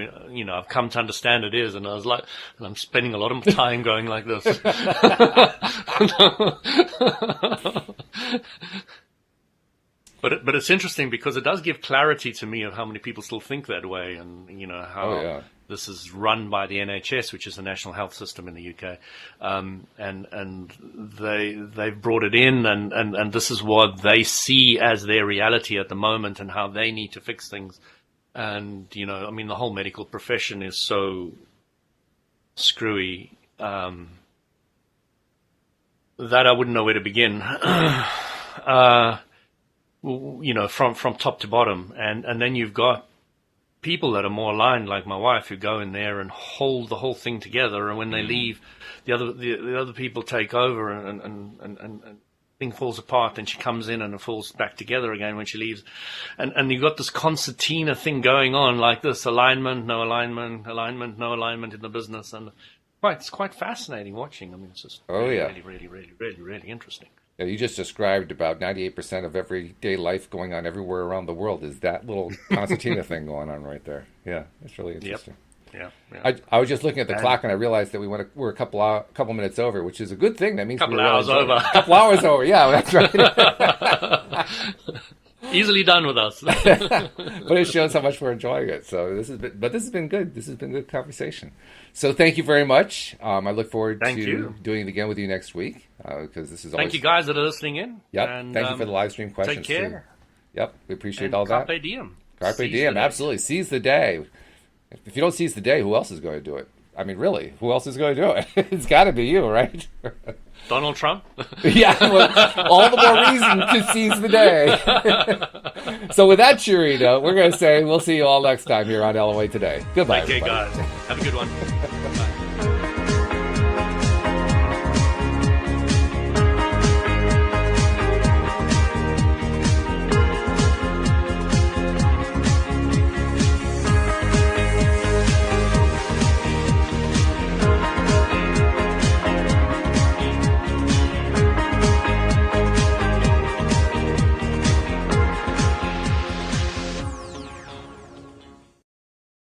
I've come to understand it is, and I was like, and I'm spending a lot of time going like this. But it's interesting because it does give clarity to me of how many people still think that way, and how this is run by the NHS, which is the National Health System in the UK, and they've brought it in, and this is what they see as their reality at the moment, and how they need to fix things. And, the whole medical profession is so screwy that I wouldn't know where to begin, from top to bottom. And then you've got people that are more aligned, like my wife, who go in there and hold the whole thing together. And when they leave, the other people take over and thing falls apart, and she comes in and it falls back together again when she leaves. And you've got this concertina thing going on like this: alignment, no alignment, alignment, no alignment in the business. And it's quite fascinating watching. I mean, it's just really, really, really, really, really interesting. Yeah, you just described about 98% of everyday life going on everywhere around the world is that little concertina thing going on right there. Yeah, it's really interesting. Yep. Yeah. I was just looking at the clock, and I realized that we're a couple minutes over, which is a good thing. That means couple hours over. A couple hours over. Yeah, that's right. Easily done with us. But it shows how much we're enjoying it. So this has been good. This has been good conversation. So thank you very much. I look forward to doing it again with you next week, because this is always... Thank you guys that are listening in. Yep. And thank you for the live stream questions. Take care. Too. Yep. We appreciate all that. Carpe diem. Carpe diem. Absolutely. Seize the day. If you don't seize the day, who else is going to do it? I mean, really, who else is going to do it? It's got to be you, right? Donald Trump? Yeah, well, all the more reason to seize the day. So with that cheery note, we're going to say we'll see you all next time here on LOA Today. Goodbye, Okay, everybody. guys. Have a good one.